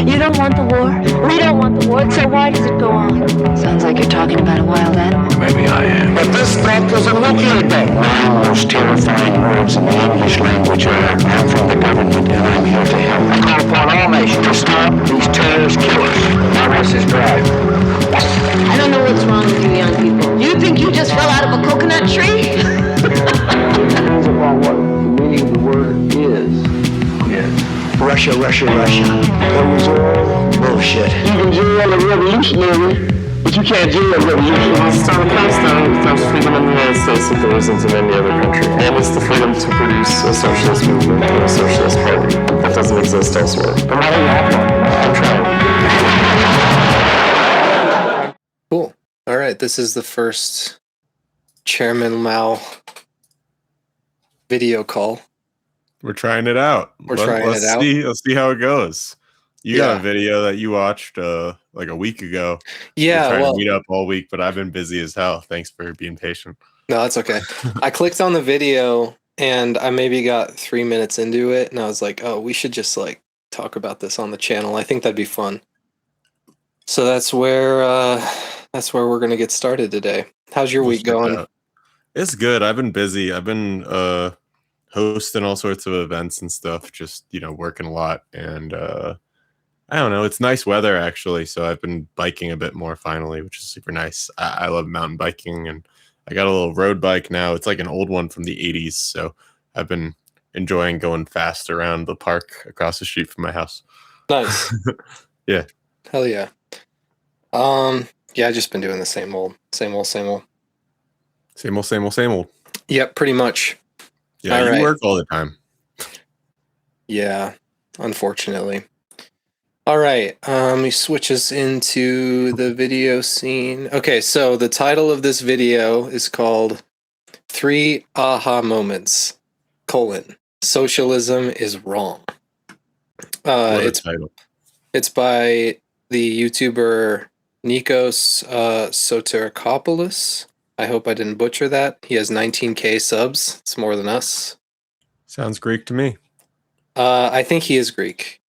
You don't want the war. We don't want the war. So why does it go on? Sounds like you're talking about a wild animal. Maybe I am. But this stuff is a nuclear bomb. The most terrifying words in the English language are, I'm from the government and I'm here to help. I call upon all nations to stop these terrorist killers. Now what's his drive? I don't know what's wrong with you young people. You think you just fell out of a coconut tree? Depends upon what the meaning of the word is. Yes. Russia. That was all bullshit. You can jail a revolutionary, but you can't jail a revolutionary. It's not Palestine without freedom in the United States if there isn't in any other country. And it's the freedom to produce a socialist movement or a socialist party that doesn't exist elsewhere. But I don't have one. I'm trying. Cool. All right, this is the first Chairman Lmao video call. We're trying it out. Let's see how it goes. You got Yeah. a video that you watched like a week ago. Yeah, We're trying well, to meet up all week, but I've been busy as hell. Thanks for being patient. no, that's okay. I clicked on the video and I maybe got 3 minutes into it, and I was like, oh, we should just like talk about this on the channel. I think that'd be fun. So that's where we're gonna get started today. How's your week going? It's good. I've been busy. I've been hosting all sorts of events and stuff, just working a lot. And I don't know, it's nice weather actually, so I've been biking a bit more finally, which is super nice. I love mountain biking, and I got a little road bike now. It's like an old one from the 80s, so I've been enjoying going fast around the park across the street from my house. Nice. Yeah. Hell yeah. Yeah, I've just been doing the same old. Same old. Yep, pretty much. Yeah, All you right. work all the time. Yeah, unfortunately. All right, let me switch us into the video scene. Okay, so the title of this video is called 3 Aha Moments, Socialism is Wrong. What a title. It's by the YouTuber Nikos Soterakopoulos. I hope I didn't butcher that. He has 19K subs. It's more than us. Sounds Greek to me. I think he is Greek.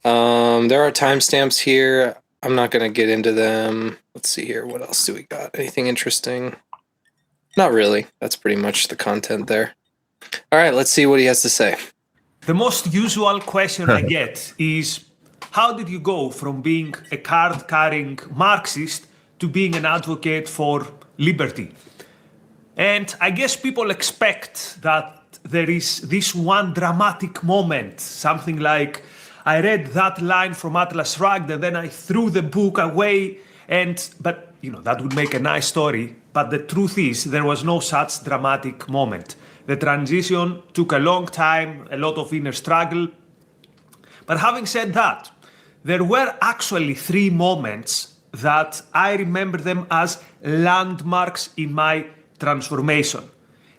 There are timestamps here. I'm not going to get into them. Let's see here. What else do we got? Anything interesting? Not really. That's pretty much the content there. All right, let's see what he has to say. The most usual question I get is, how did you go from being a card-carrying Marxist to being an advocate for liberty? And I guess people expect that there is this one dramatic moment, something like, I read that line from Atlas Shrugged and then I threw the book away, but that would make a nice story. But the truth is, there was no such dramatic moment. The transition took a long time, a lot of inner struggle. But having said that, there were actually 3 moments that I remember them as landmarks in my transformation.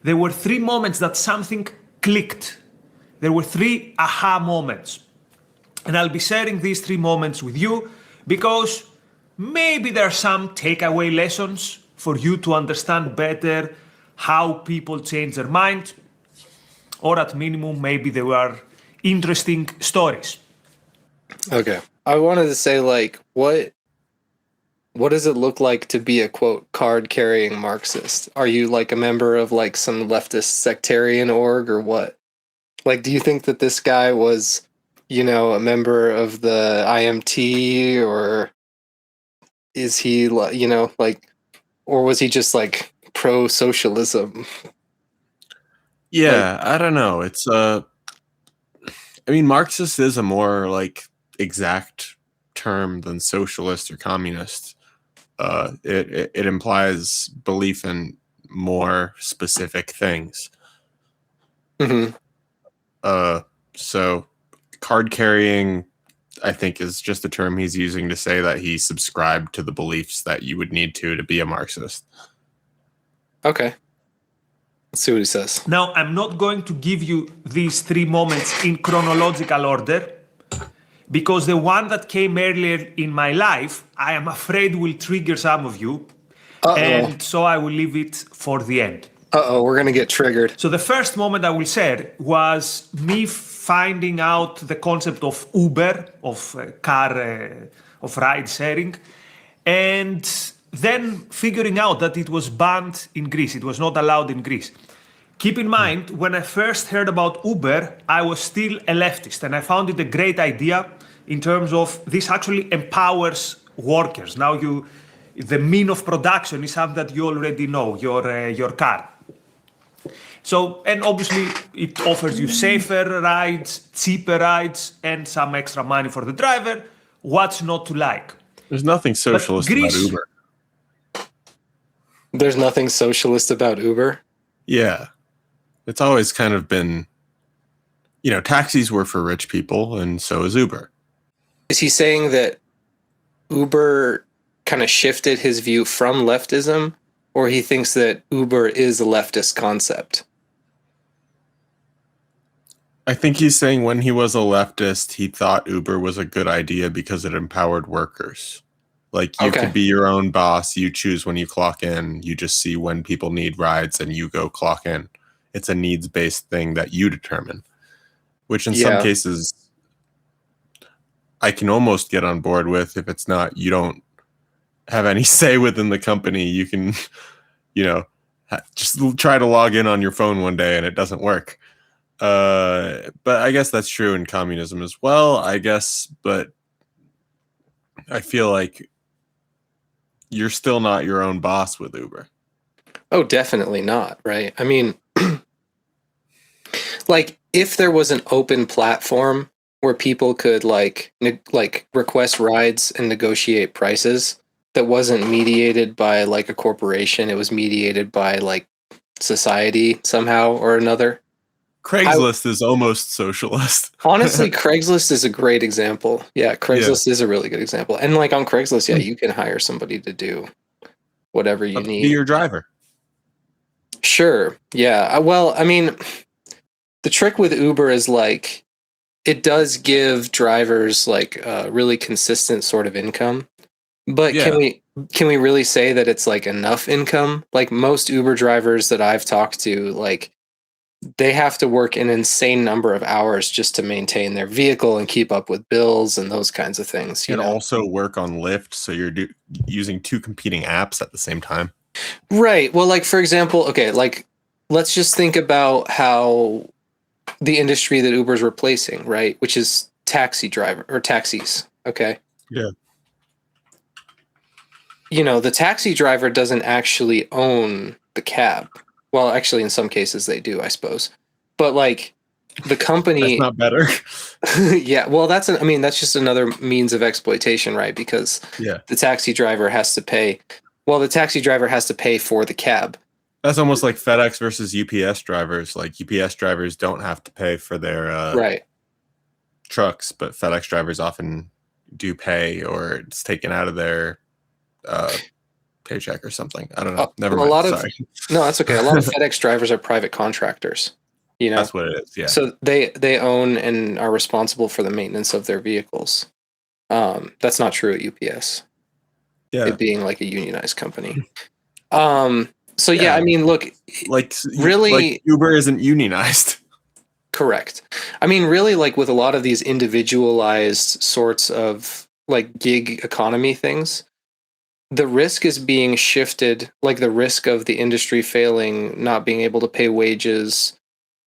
There were 3 moments that something clicked. There were 3 aha moments. And I'll be sharing these 3 moments with you because maybe there are some takeaway lessons for you to understand better how people change their mind, or at minimum, maybe there were interesting stories. Okay. I wanted to say, like, what does it look like to be a, quote, card-carrying Marxist? Are you, like, a member of, like, some leftist sectarian org or what? Like, do you think that this guy was, a member of the IMT, or is he, or was he just, like, pro-socialism? Yeah, I don't know. It's Marxist is a more like exact term than socialist or communist. It implies belief in more specific things. Mm-hmm. So card carrying, I think, is just a term he's using to say that he subscribed to the beliefs that you would need to be a Marxist. Okay. Let's see what he says. Now, I'm not going to give you these 3 moments in chronological order, because the one that came earlier in my life, I am afraid will trigger some of you. And so I will leave it for the end. We're going to get triggered. So the first moment I will share was me finding out the concept of Uber, of of ride sharing, and then figuring out that it was banned in Greece. It was not allowed in Greece. Keep in mind, when I first heard about Uber, I was still a leftist, and I found it a great idea in terms of this actually empowers workers. Now the mean of production is something that you already know, your car. So, and obviously it offers you safer rides, cheaper rides, and some extra money for the driver. What's not to like? There's nothing socialist about Uber. There's nothing socialist about Uber? Yeah. It's always kind of been, taxis were for rich people, and so is Uber. Is he saying that Uber kind of shifted his view from leftism, or he thinks that Uber is a leftist concept? I think he's saying when he was a leftist, he thought Uber was a good idea because it empowered workers. Like, you could be your own boss. You choose when you clock in. You just see when people need rides and you go clock in. It's a needs-based thing that you determine, which in some cases I can almost get on board with. If it's not, you don't have any say within the company. You can, just try to log in on your phone one day and it doesn't work. But I guess that's true in communism as well, I guess. But I feel like you're still not your own boss with Uber. Oh, definitely not, right? I mean, like, if there was an open platform where people could like request rides and negotiate prices that wasn't mediated by like a corporation, it was mediated by like society somehow or another. Craigslist is almost socialist. Honestly, Craigslist is a great example. Yeah, Craigslist is a really good example. And like on Craigslist, you can hire somebody to do whatever you need. Be your driver. Sure. Yeah. Well, I mean, the trick with Uber is like, it does give drivers like a really consistent sort of income. But can we really say that it's like enough income? Like most Uber drivers that I've talked to, like, they have to work an insane number of hours just to maintain their vehicle and keep up with bills and those kinds of things. And also work on Lyft, so you're using two competing apps at the same time. Right. Well, like, for example, like, let's just think about how the industry that Uber's replacing, right, which is taxi driver or taxis. Okay. Yeah. The taxi driver doesn't actually own the cab. Well, actually, in some cases they do, I suppose. But like the company, that's not better. Yeah. Well, that's just another means of exploitation, right? Because the taxi driver has to pay. Well, the taxi driver has to pay for the cab. That's almost like FedEx versus UPS drivers. Like UPS drivers don't have to pay for their trucks, but FedEx drivers often do pay, or it's taken out of their paycheck or something. I don't know. Never mind. No, that's okay. A lot of FedEx drivers are private contractors. That's what it is. Yeah. So they own and are responsible for the maintenance of their vehicles. That's not true at UPS. Yeah, it being like a unionized company. So I mean, look, really, like Uber isn't unionized. Correct. I mean, really, like with a lot of these individualized sorts of like gig economy things, the risk is being shifted, like the risk of the industry failing, not being able to pay wages,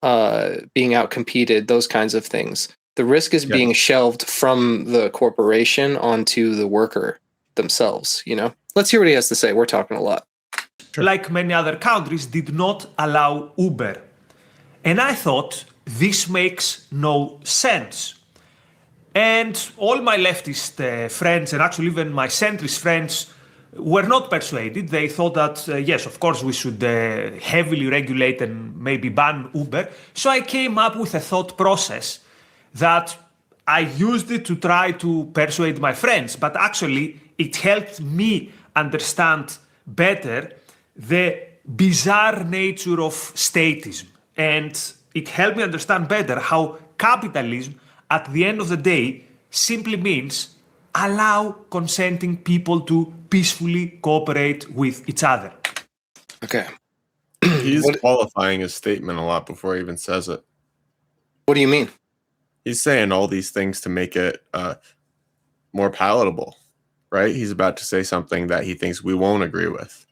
being outcompeted, those kinds of things. The risk is being shelved from the corporation onto the worker themselves, Let's hear what he has to say. We're talking a lot. Like many other countries, did not allow Uber. And I thought, this makes no sense. And all my leftist friends, and actually even my centrist friends, were not persuaded. They thought that, yes, of course, we should heavily regulate and maybe ban Uber. So I came up with a thought process that I used it to try to persuade my friends, but actually it helped me understand better the bizarre nature of statism. And it helped me understand better how capitalism, at the end of the day, simply means allow consenting people to peacefully cooperate with each other. Okay. He's qualifying his statement a lot before he even says it. What do you mean? He's saying all these things to make it more palatable, right? He's about to say something that he thinks we won't agree with.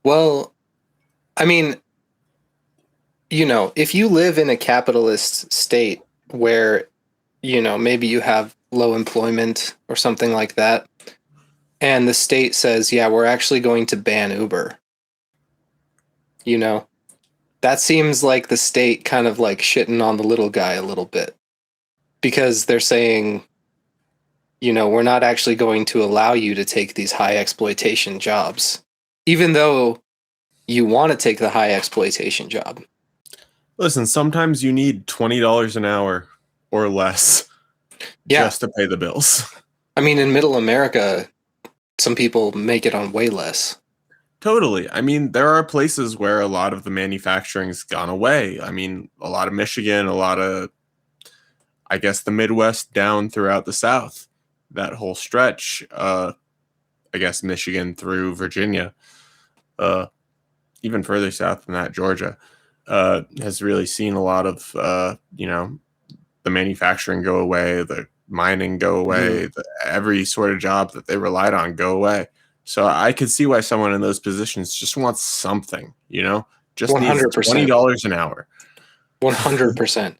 Well, I mean, if you live in a capitalist state where, maybe you have low employment or something like that, and the state says, yeah, we're actually going to ban Uber, that seems like the state kind of like shitting on the little guy a little bit, because they're saying, we're not actually going to allow you to take these high exploitation jobs, even though you want to take the high exploitation job. Listen, sometimes you need $20 an hour or less just to pay the bills. I mean, in middle America, some people make it on way less. Totally. I mean, there are places where a lot of the manufacturing's gone away. I mean, a lot of Michigan, a lot of, I guess, the Midwest down throughout the South. That whole stretch, I guess Michigan through Virginia, even further south than that, Georgia, has really seen a lot of, the manufacturing go away, the mining go away, every sort of job that they relied on go away. So I could see why someone in those positions just wants something, just 100%. Needs $20 an hour. 100%.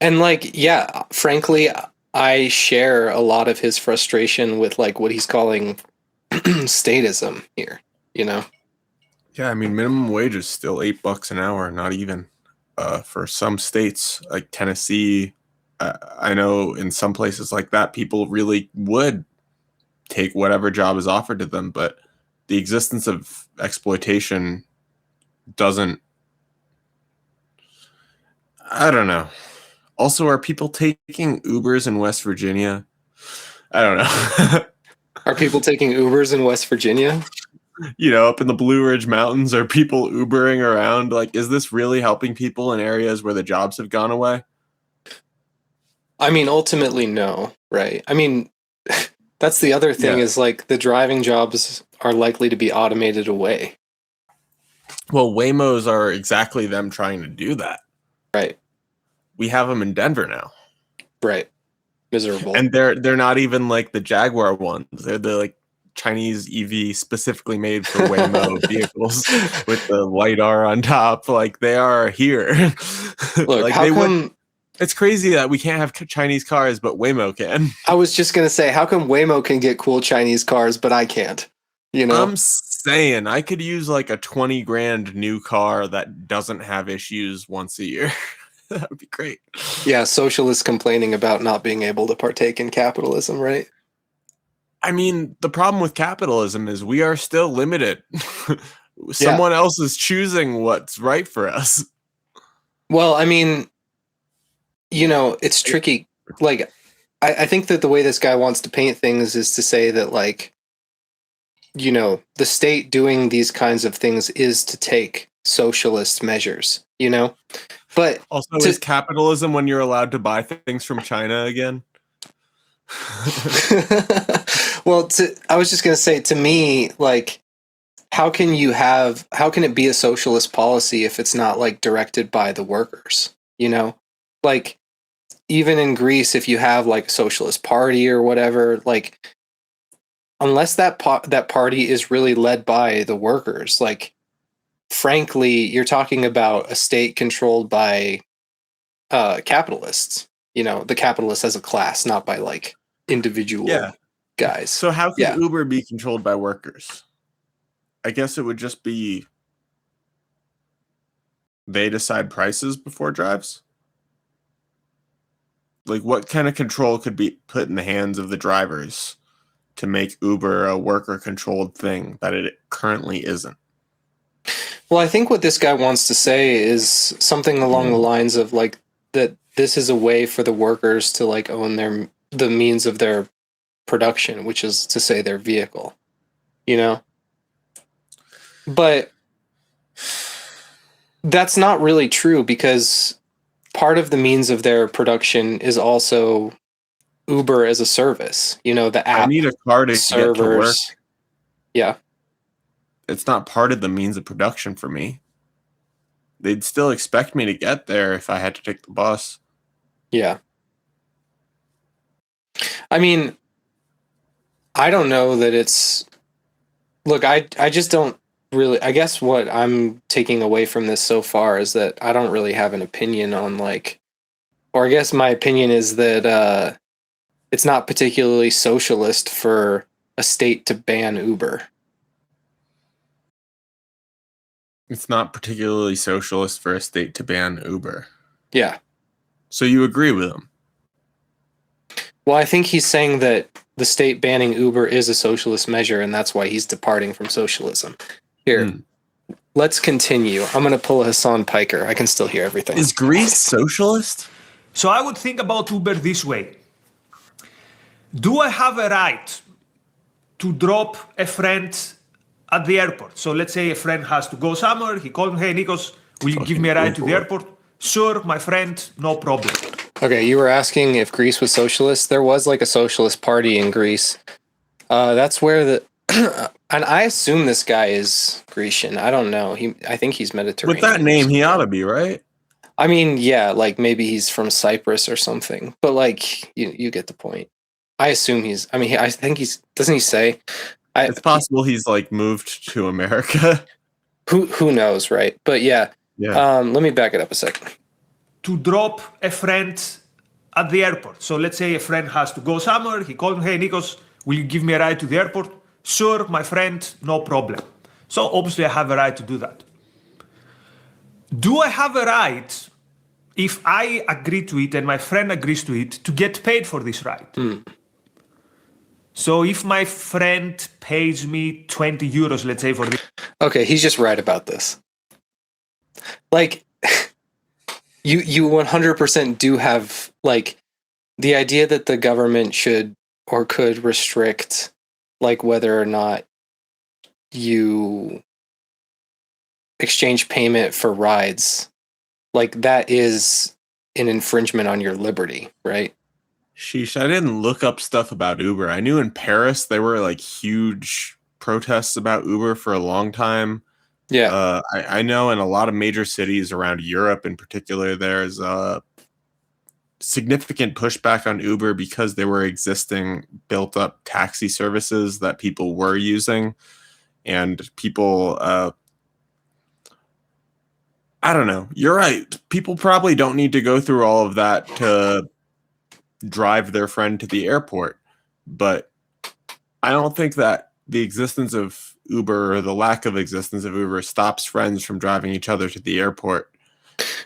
And frankly, I share a lot of his frustration with what he's calling statism here, Yeah, I mean, minimum wage is still $8 an hour, not even. For some states like Tennessee, I know in some places like that, people really would take whatever job is offered to them, but the existence of exploitation doesn't. I don't know. Also, are people taking Ubers in West Virginia? I don't know. Are people taking Ubers in West Virginia? Up in the Blue Ridge Mountains, are people Ubering around? Is this really helping people in areas where the jobs have gone away? I mean, ultimately, no, right? I mean, that's the other thing is the driving jobs are likely to be automated away. Well, Waymos are exactly them trying to do that. Right. We have them in Denver now. Right. Miserable. And they're not even like the Jaguar ones. They're the Chinese EV specifically made for Waymo vehicles with the LiDAR on top. They are here. Look, how come... It's crazy that we can't have Chinese cars, but Waymo can. I was just going to say, how come Waymo can get cool Chinese cars, but I can't? I'm saying I could use a $20,000 new car that doesn't have issues once a year. That would be great. Yeah, socialists complaining about not being able to partake in capitalism, right? I mean, the problem with capitalism is we are still limited. Someone else is choosing what's right for us. Well, I mean, it's tricky. I think that the way this guy wants to paint things is to say that, the state doing these kinds of things is to take socialist measures, But also, is capitalism when you're allowed to buy things from China again? Well, I was just going to say, to me, how can it be a socialist policy if it's not directed by the workers? Even in Greece, if you have a socialist party or whatever, unless that party is really led by the workers, frankly, you're talking about a state controlled by capitalists. The capitalists as a class, not by individual guys. So how can Uber be controlled by workers? I guess it would just be they decide prices before drives. What kind of control could be put in the hands of the drivers to make Uber a worker-controlled thing that it currently isn't? Well, I think what this guy wants to say is something along the lines of that this is a way for the workers to own the means of their production, which is to say their vehicle, But that's not really true, because part of the means of their production is also Uber as a service, the app. I need a car to servers. Get to work. Yeah. It's not part of the means of production for me. They'd still expect me to get there if I had to take the bus. Yeah. I mean, I don't know that it's. Look, I just don't really. I guess what I'm taking away from this so far is that I don't really have an opinion on like, or I guess my opinion is that it's not particularly socialist for a state to ban Uber. It's not particularly socialist for a state to ban Uber. Yeah. So you agree with him? Well, I think he's saying that the state banning Uber is a socialist measure, and that's why he's departing from socialism. Here, let's continue. I'm going to pull a Hassan Piker. I can still hear everything. Is Greece socialist? So I would think about Uber this way. Do I have a right to drop a friend at the airport? So let's say a friend has to go somewhere. He called me, hey, Nikos, will you give me a ride to the airport? Sure, my friend, no problem. Okay, you were asking if Greece was socialist. There was like a socialist party in Greece. That's where the... and I assume this guy is Grecian. I don't know. I think he's Mediterranean. With that name, he ought to be, right? I mean, yeah, like maybe he's from Cyprus or something. But like, you get the point. I assume he's... I mean, I think he's... Doesn't he say... It's possible he's like moved to America. Who knows, right? But yeah. Let me back it up a second. To drop a friend at the airport. So let's say a friend has to go somewhere. He called me, hey, Nikos, will you give me a ride to the airport? Sure, my friend, no problem. So obviously I have a right to do that. Do I have a right, if I agree to it and my friend agrees to it, to get paid for this ride? So if my friend pays me 20 euros, let's say, for this... Okay, he's just right about this. Like, you 100% do have, like, the idea that the government should or could restrict, like, whether or not you exchange payment for rides. Like, that is an infringement on your liberty, right? Sheesh, I didn't look up stuff about Uber. I knew in Paris there were like huge protests about Uber for a long time. Yeah. I know in a lot of major cities around Europe in particular, there's a significant pushback on Uber because there were existing built up taxi services that people were using. And people, I don't know. You're right. People probably don't need to go through all of that to drive their friend to the airport, but I don't think that the existence of Uber or the lack of existence of Uber stops friends from driving each other to the airport.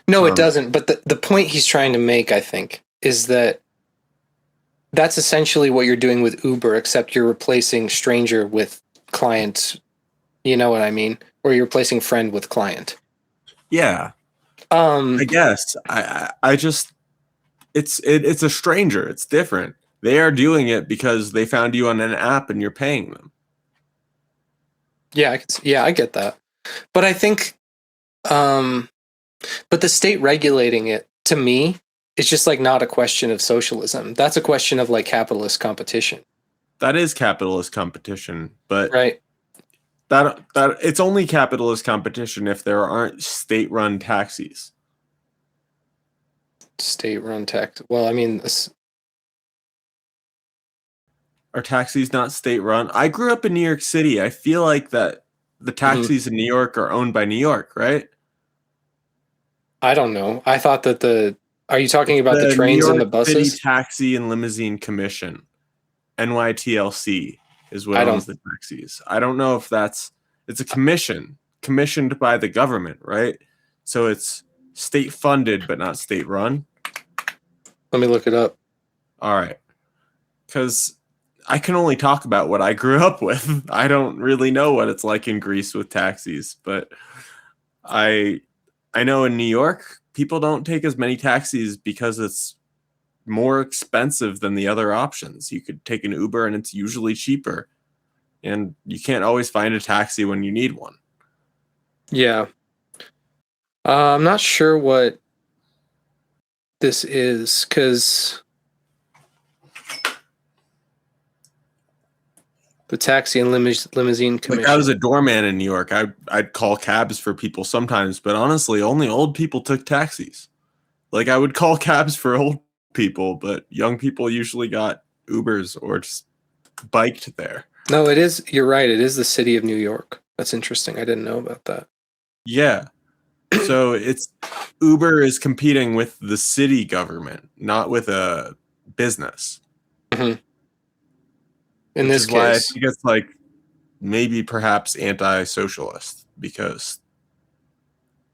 No, it doesn't. But the point he's trying to make, I think, is that that's essentially what you're doing with Uber, except you're replacing stranger with client. You know what I mean? Or you're replacing friend with client. Yeah. I guess I just it's a stranger. It's different. They are doing it because they found you on an app and you're paying them. Yeah, I get that. But I think, but the state regulating it, to me, it's just like not a question of socialism. That's a question of like capitalist competition. That is capitalist competition, but right. That it's only capitalist competition if there aren't state-run taxis. State-run taxi. Well, I mean, are taxis not state-run? I grew up in New York City. I feel like that the taxis in New York are owned by New York, right? I don't know. I thought that are you talking about the trains and the buses? City Taxi and Limousine Commission, NYTLC, is what owns the taxis. I don't know if it's a commission commissioned by the government, right? So it's state-funded but not state-run. Let me look it up. All right. Because I can only talk about what I grew up with. I don't really know what it's like in Greece with taxis, but I know in New York, people don't take as many taxis because it's more expensive than the other options. You could take an Uber and it's usually cheaper. And you can't always find a taxi when you need one. Yeah. I'm not sure what this is, because the taxi and limousine commission. Like I was a doorman in New York. I'd call cabs for people sometimes, but honestly, only old people took taxis. Like I would call cabs for old people, but young people usually got Ubers or just biked there. No, it is. You're right. It is the city of New York. That's interesting. I didn't know about that. Yeah. So it's Uber is competing with the city government, not with a business. Mm-hmm. In Which this is why I case, think it's like maybe perhaps anti-socialist because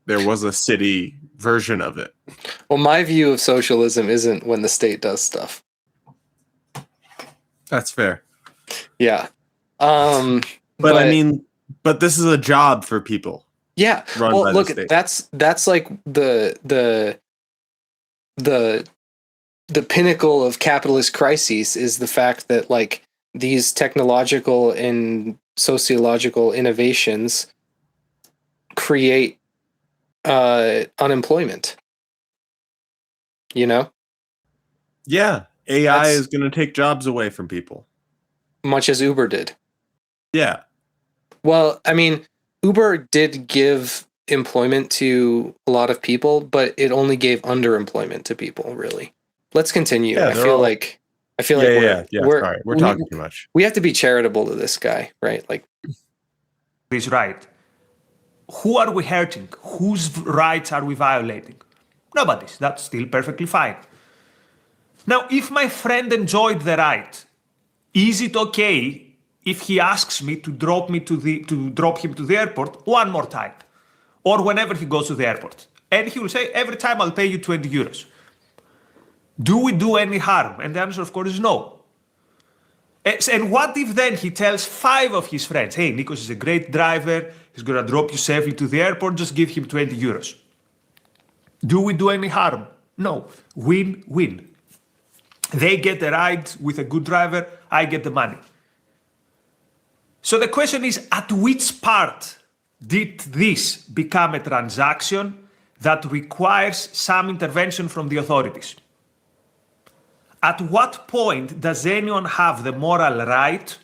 there was a city version of it. well, my view of socialism isn't when the state does stuff. That's fair. Yeah. But I mean, but this is a job for people. Yeah. Run Well, by look, the state. that's like the pinnacle of capitalist crises is the fact that like these technological and sociological innovations create unemployment. You know? Yeah. AI is going to take jobs away from people. Much as Uber did. Yeah. Well, I mean, Uber did give employment to a lot of people, but it only gave underemployment to people, really. Let's continue. Yeah, I feel like sorry, we're talking too much. We have to be charitable to this guy, right? Like, Is right. Who are we hurting? Whose rights are we violating? Nobody's. That's still perfectly fine. Now, if my friend enjoyed the ride, is it okay if he asks me to drop him to the airport one more time, or whenever he goes to the airport, and he will say, every time I'll pay you 20 euros? Do we do any harm? And the answer, of course, is no. And what if then he tells 5 of his friends, hey, Nikos is a great driver, he's gonna drop you safely to the airport, just give him 20 euros. Do we do any harm? No. Win-win. They get a ride with a good driver, I get the money. So the question is, at which part did this become a transaction that requires some intervention from the authorities? At what point does anyone have the moral right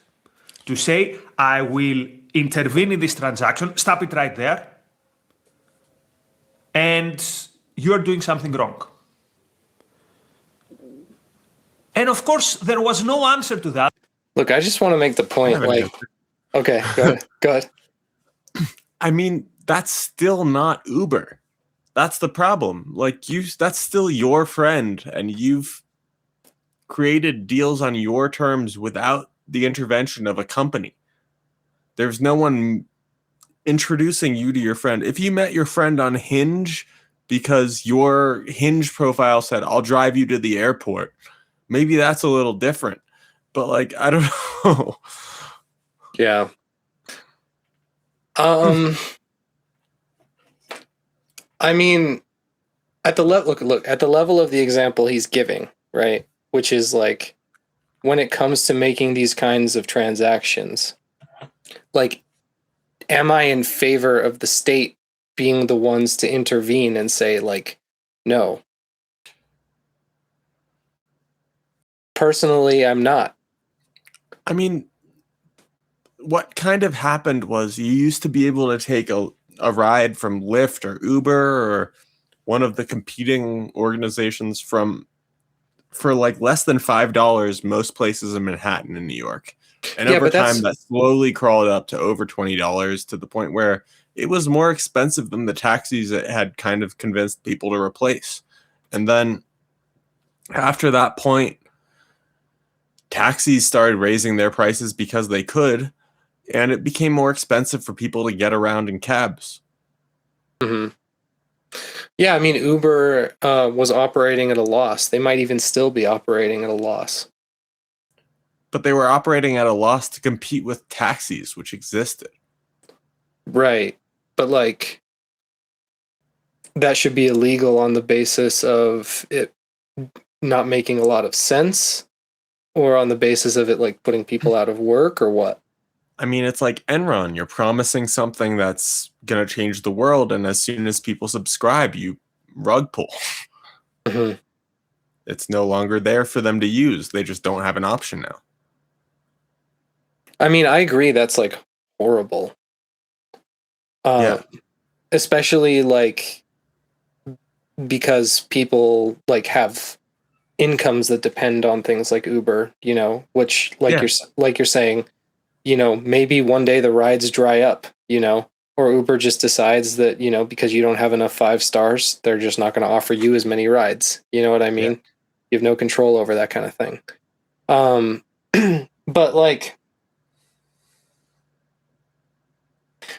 to say, I will intervene in this transaction, stop it right there, and you're doing something wrong? And of course, there was no answer to that. look, I just want to make the point, like, okay, go ahead. I mean, that's still not Uber. That's the problem. Like that's still your friend, and you've created deals on your terms without the intervention of a company. There's no one introducing you to your friend. If you met your friend on Hinge because your Hinge profile said, I'll drive you to the airport, maybe that's a little different. But like, I don't know. Yeah. I mean, at the look at the level of the example he's giving, right? Which is like, when it comes to making these kinds of transactions, like, am I in favor of the state being the ones to intervene and say, like, no? Personally, I'm not. I mean, what kind of happened was you used to be able to take a ride from Lyft or Uber or one of the competing organizations for like less than $5 most places in Manhattan in New York. And over time that slowly crawled up to over $20 to the point where it was more expensive than the taxis it had kind of convinced people to replace. And then after that point, taxis started raising their prices because they could, and it became more expensive for people to get around in cabs. Mm-hmm. Yeah, I mean, Uber was operating at a loss. They might even still be operating at a loss. But they were operating at a loss to compete with taxis, which existed. Right. But, like, that should be illegal on the basis of it not making a lot of sense, or on the basis of it, like, putting people out of work, or what? I mean, it's like Enron. You're promising something that's going to change the world, and as soon as people subscribe, you rug pull. Mm-hmm. It's no longer there for them to use. They just don't have an option now. I mean, I agree that's, like, horrible. Yeah. Especially, like, because people, like, have incomes that depend on things like Uber, you know, which you're saying, you know, maybe one day the rides dry up, you know, or Uber just decides that, you know, because you don't have enough 5 stars, they're just not going to offer you as many rides. You know what I mean? You have no control over that kind of thing. But like,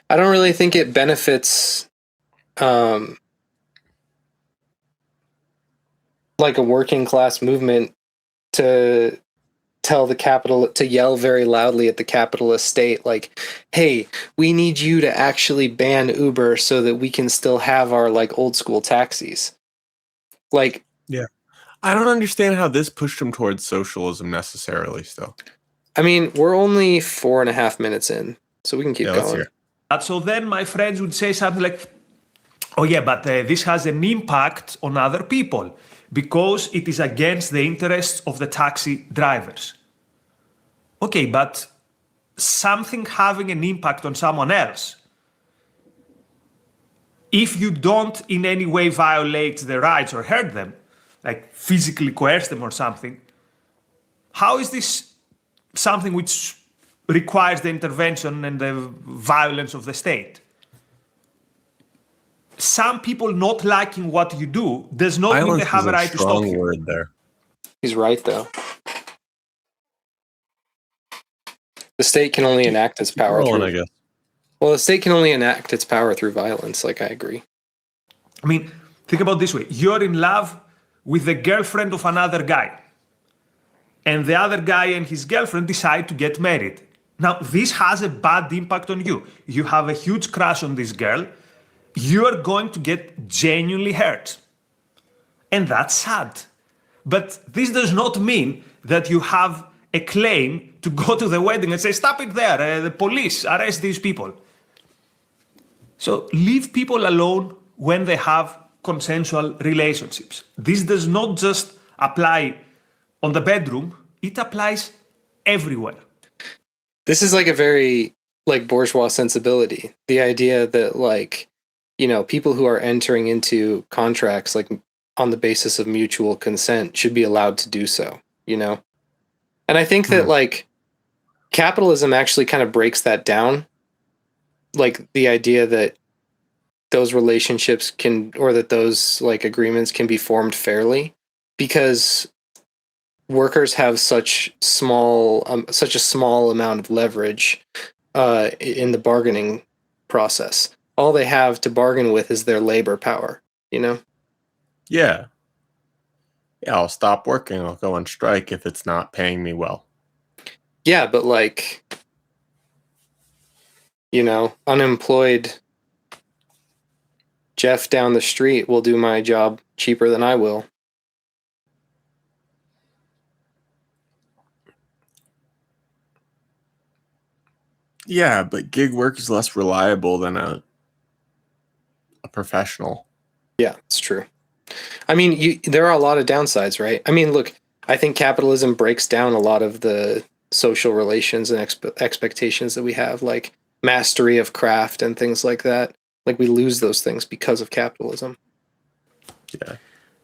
I don't really think it benefits, like a working class movement to yell very loudly at the capitalist state, like, hey, we need you to actually ban Uber so that we can still have our like old school taxis. Like, yeah, I don't understand how this pushed him towards socialism necessarily still. I mean, we're only 4.5 minutes in, so we can keep going. So then my friends would say something like, oh yeah, but this has an impact on other people because it is against the interests of the taxi drivers. Okay, but something having an impact on someone else, if you don't in any way violate their rights or hurt them, like physically coerce them or something, how is this something which requires the intervention and the violence of the state? Some people not liking what you do does not mean they have a right to stop you. Word there. He's right, though. The state can only enact its power the state can only enact its power through violence. Like, I agree. I mean, think about it this way. You're in love with the girlfriend of another guy. And the other guy and his girlfriend decide to get married. Now, this has a bad impact on you. You have a huge crush on this girl. You are going to get genuinely hurt. And that's sad. But this does not mean that you have a claim to go to the wedding and say, stop it there, the police, arrest these people. So leave people alone when they have consensual relationships. This does not just apply on the bedroom, it applies everywhere. This is like a very like bourgeois sensibility. The idea that like, you know, people who are entering into contracts like on the basis of mutual consent should be allowed to do so, you know? And I think that like capitalism actually kind of breaks that down. Like the idea that those relationships that those like agreements can be formed fairly, because workers have such a small amount of leverage in the bargaining process. All they have to bargain with is their labor power, you know? Yeah, I'll stop working. I'll go on strike if it's not paying me well. Yeah, but like, you know, unemployed Jeff down the street will do my job cheaper than I will. Yeah, but gig work is less reliable than a professional. Yeah, it's true. I mean, there are a lot of downsides, right? I mean, look, I think capitalism breaks down a lot of the social relations and expectations that we have, like mastery of craft and things like that. Like we lose those things because of capitalism. Yeah.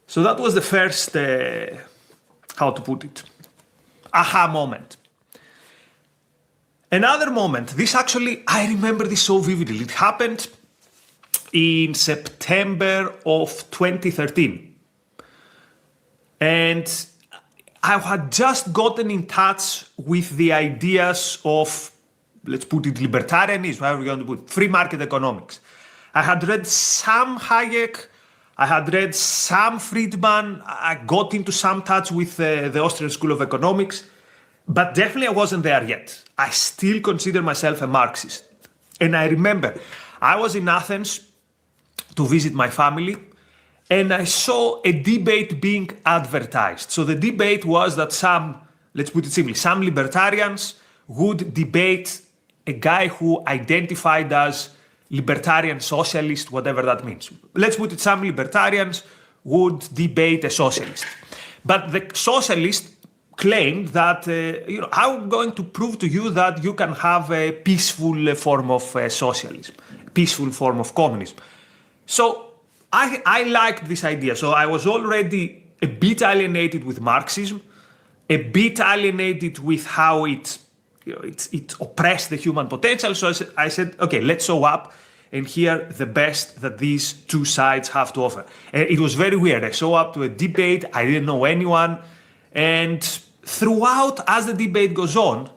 So that was the first, how to put it, aha moment. Another moment, this actually, I remember this so vividly. It happened in September of 2013. And I had just gotten in touch with the ideas of, let's put it, libertarianism, however you're going to put it, free market economics. I had read some Hayek, I had read some Friedman, I got into some touch with the Austrian School of Economics, but definitely I wasn't there yet. I still consider myself a Marxist. And I remember, I was in Athens to visit my family, and I saw a debate being advertised. So the debate was that let's put it simply, some libertarians would debate a guy who identified as libertarian socialist, whatever that means. Let's put it, some libertarians would debate a socialist. But the socialist claimed that, I'm going to prove to you that you can have a peaceful form of socialism, peaceful form of communism. So I liked this idea. So I was already a bit alienated with Marxism, a bit alienated with how it oppressed the human potential. So I said, okay, let's show up and hear the best that these two sides have to offer. And it was very weird. I show up to a debate, I didn't know anyone, and throughout, as the debate goes on,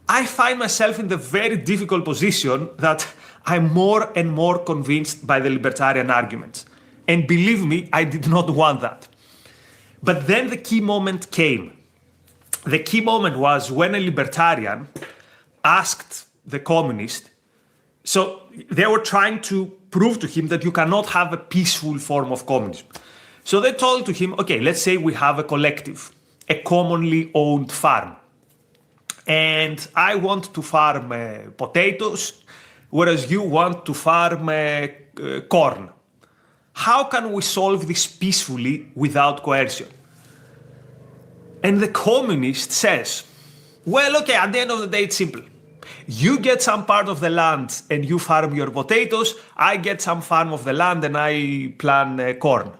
I find myself in the very difficult position that I'm more and more convinced by the libertarian arguments. And believe me, I did not want that. But then the key moment came. The key moment was when a libertarian asked the communist, so they were trying to prove to him that you cannot have a peaceful form of communism. So they told to him, okay, let's say we have a collective, a commonly owned farm. And I want to farm potatoes, whereas you want to farm corn. How can we solve this peacefully without coercion? And the communist says, well, okay, at the end of the day, it's simple. You get some part of the land and you farm your potatoes. I get some farm of the land and I plant corn.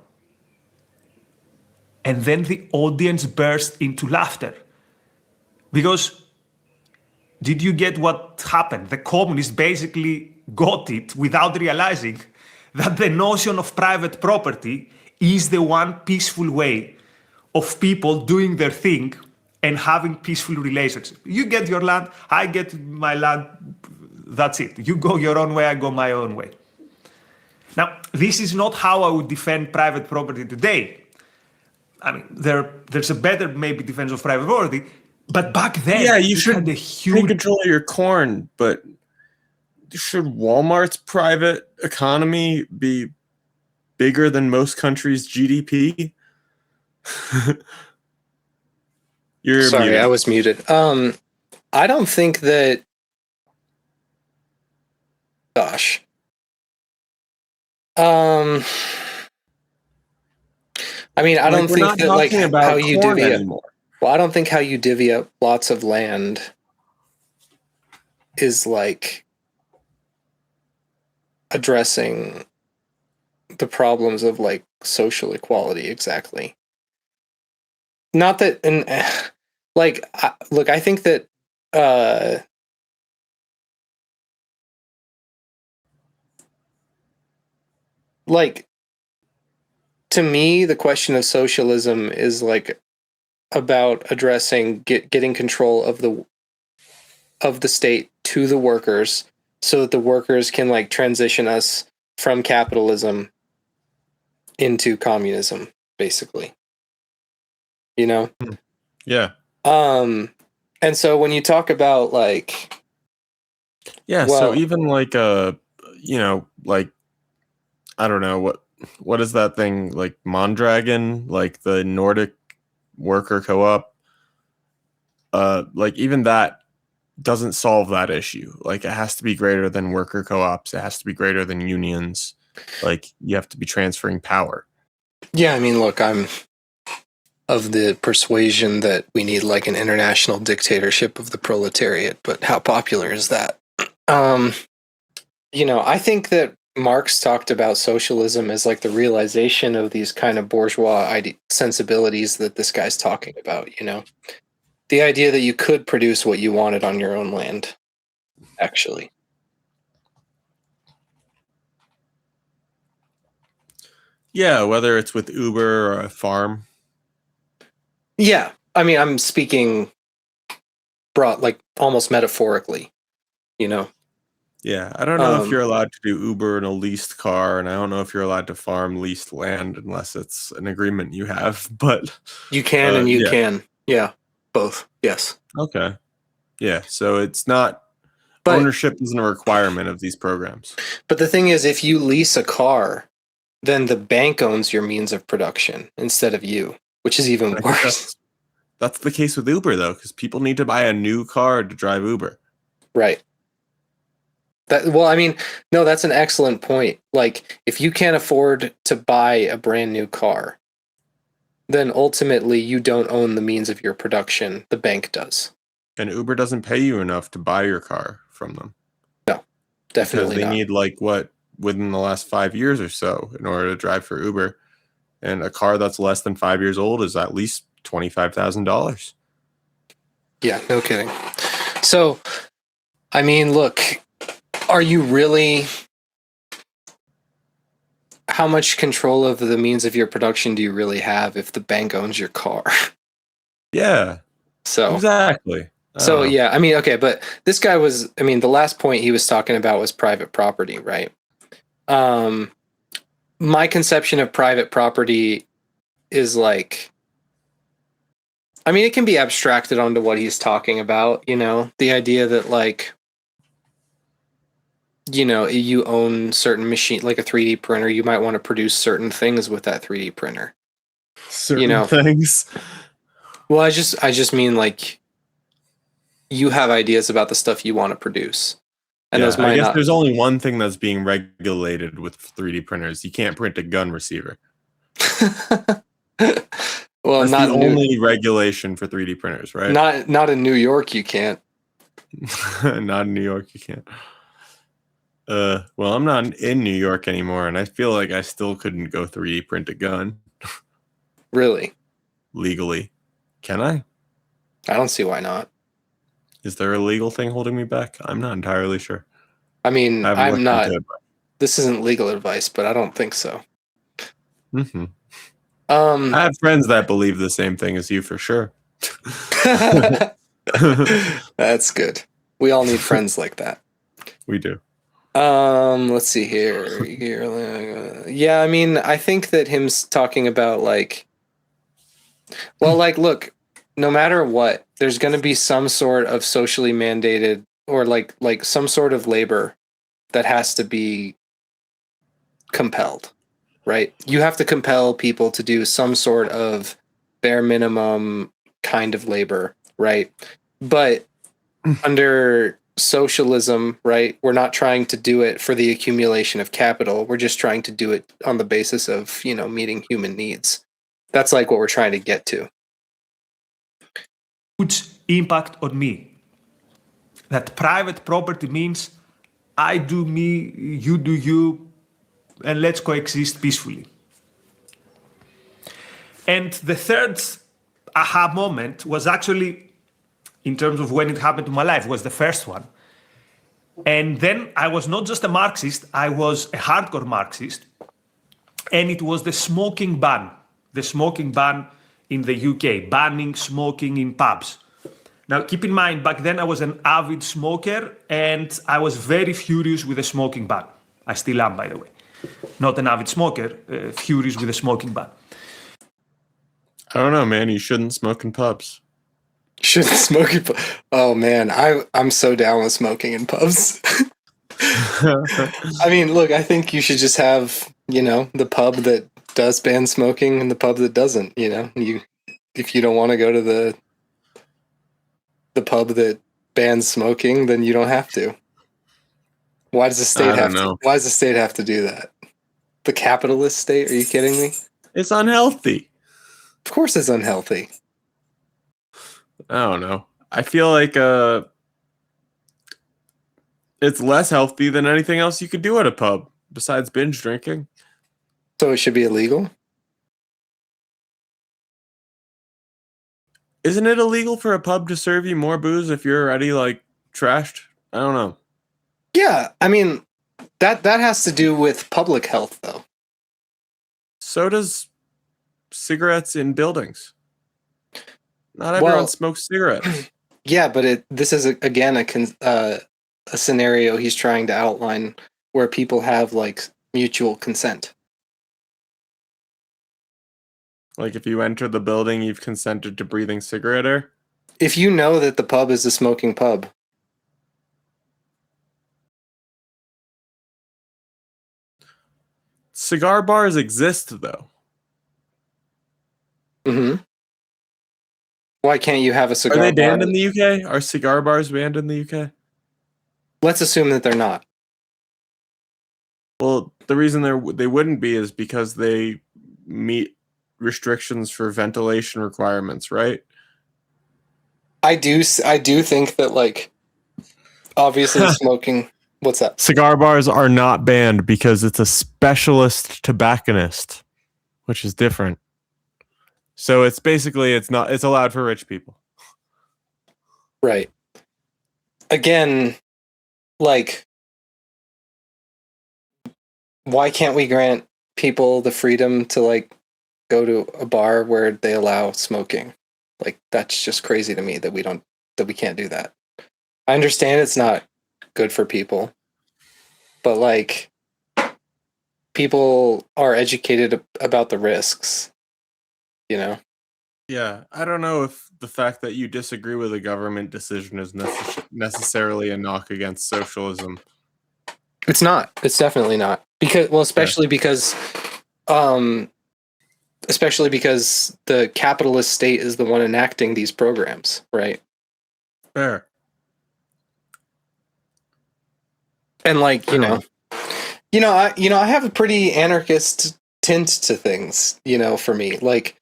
And then the audience burst into laughter. Because did you get what happened? The communists basically got it without realizing that the notion of private property is the one peaceful way of people doing their thing and having peaceful relationships. You get your land, I get my land, that's it. You go your own way, I go my own way. Now, this is not how I would defend private property today. I mean, there's a better maybe defense of private property, but back then, you should take control of your corn, but should Walmart's private economy be bigger than most countries' GDP? You're Sorry, muted. I was muted. I don't think that. Gosh. I mean, I don't think that like how you divvy up. Well, I don't think how you divvy up lots of land is like addressing the problems of like social equality exactly. Not that, and like, look, I think that like, to me, the question of socialism is like about addressing getting control of the state to the workers so that the workers can like transition us from capitalism into communism, basically. You know? Yeah. And so when you talk about like, yeah, so even like like I don't know what is that thing like Mondragon, like the Nordic worker co-op, like even that doesn't solve that issue. Like it has to be greater than worker co-ops, it has to be greater than unions, like you have to be transferring power. Yeah, I mean, look, I'm of the persuasion that we need like an international dictatorship of the proletariat, but how popular is that? I think that Marx talked about socialism as like the realization of these kind of bourgeois sensibilities that this guy's talking about, the idea that you could produce what you wanted on your own land, actually. Yeah, whether it's with Uber or a farm. Yeah, I mean, I'm speaking like almost metaphorically, Yeah, I don't know if you're allowed to do Uber in a leased car, and I don't know if you're allowed to farm leased land unless it's an agreement you have, but... You can and you can. Yeah, both. Yes. Okay. Yeah, so it's not... ownership isn't a requirement of these programs. But the thing is, if you lease a car, then the bank owns your means of production instead of you, which is even worse. That's the case with Uber, though, because people need to buy a new car to drive Uber. Right. No, that's an excellent point. Like, if you can't afford to buy a brand new car, then ultimately you don't own the means of your production. The bank does. And Uber doesn't pay you enough to buy your car from them. No, definitely because they need within the last 5 years or so in order to drive for Uber. And a car that's less than 5 years old is at least $25,000. Yeah, no kidding. So, I mean, look, are you really... How much control of the means of your production do you really have if the bank owns your car? Yeah, So exactly. So yeah, I mean, okay, but this guy was, I mean, the last point he was talking about was private property, right? My conception of private property is like, I mean, it can be abstracted onto what he's talking about, you know, the idea that like, you know, you own certain machine, like a 3D printer, you might want to produce certain things with that 3D printer. Certain things. Well, I just mean like, you have ideas about the stuff you want to produce. And those might I guess not... there's only one thing that's being regulated with 3D printers. You can't print a gun receiver. Well, that's not the only regulation for 3D printers, right? Not in New York, you can't. Not in New York, you can't. Well, I'm not in New York anymore, and I feel like I still couldn't go 3D print a gun. Really? Legally. Can I? I don't see why not. Is there a legal thing holding me back? I'm not entirely sure. I mean, I'm not... into it, This isn't legal advice, but I don't think so. Mm-hmm. I have friends that believe the same thing as you for sure. That's good. We all need friends like that. We do. Let's see here. Yeah, I mean, I think that him talking about like, well, like, look, no matter what, there's going to be some sort of socially mandated or like some sort of labor that has to be compelled, right? You have to compel people to do some sort of bare minimum kind of labor, right? But under socialism, right, we're not trying to do it for the accumulation of capital. We're just trying to do it on the basis of, you know, meeting human needs. That's like what we're trying to get to. Huge impact on me. That private property means I do me, you do you, and let's coexist peacefully. And the third aha moment was actually, in terms of when it happened to my life, was the first one. And then I was not just a Marxist, I was a hardcore Marxist. And it was the smoking ban in the UK, banning smoking in pubs. Now, keep in mind, back then I was an avid smoker and I was very furious with the smoking ban. I still am, by the way. Not an avid smoker, furious with the smoking ban. I don't know, man. You shouldn't smoke in pubs. Shouldn't smoke in pubs. Oh, man. I'm so down with smoking in pubs. I mean, look, I think you should just have, you know, the pub that does ban smoking and the pub that doesn't, you know. If you don't want to go to the pub that bans smoking, then you don't have to. Why does the state Why does the state have to do that? The capitalist state? Are you kidding me? It's unhealthy. Of course it's unhealthy. I don't know. I feel like it's less healthy than anything else you could do at a pub besides binge drinking. So it should be illegal? Isn't it illegal for a pub to serve you more booze if you're already like trashed? I don't know. Yeah, I mean, that has to do with public health, though. So does cigarettes in buildings. Not everyone smokes cigarettes. Yeah, but this is again a scenario he's trying to outline where people have like mutual consent. Like if you enter the building, you've consented to breathing cigarette air? If you know that the pub is a smoking pub. Cigar bars exist, though. Mm-hmm. Why can't you have a cigar bar? Are they banned in the UK? Are cigar bars banned in the UK? Let's assume that they're not. Well, the reason they wouldn't be is because they meet restrictions for ventilation requirements, right? I do think that, like, obviously smoking... What's that? Cigar bars are not banned because it's a specialist tobacconist. which is different. So it's basically it's allowed for rich people. Right. Again, like, why can't we grant people the freedom to like go to a bar where they allow smoking? Like, that's just crazy to me that we can't do that. I understand it's not good for people, but like, people are educated about the risks, you know? Yeah, I don't know if the fact that you disagree with a government decision is necessarily a knock against socialism. It's not. It's definitely not. Because, well, especially because the capitalist state is the one enacting these programs, right? Fair. And like, I have a pretty anarchist tint to things, for me. Like,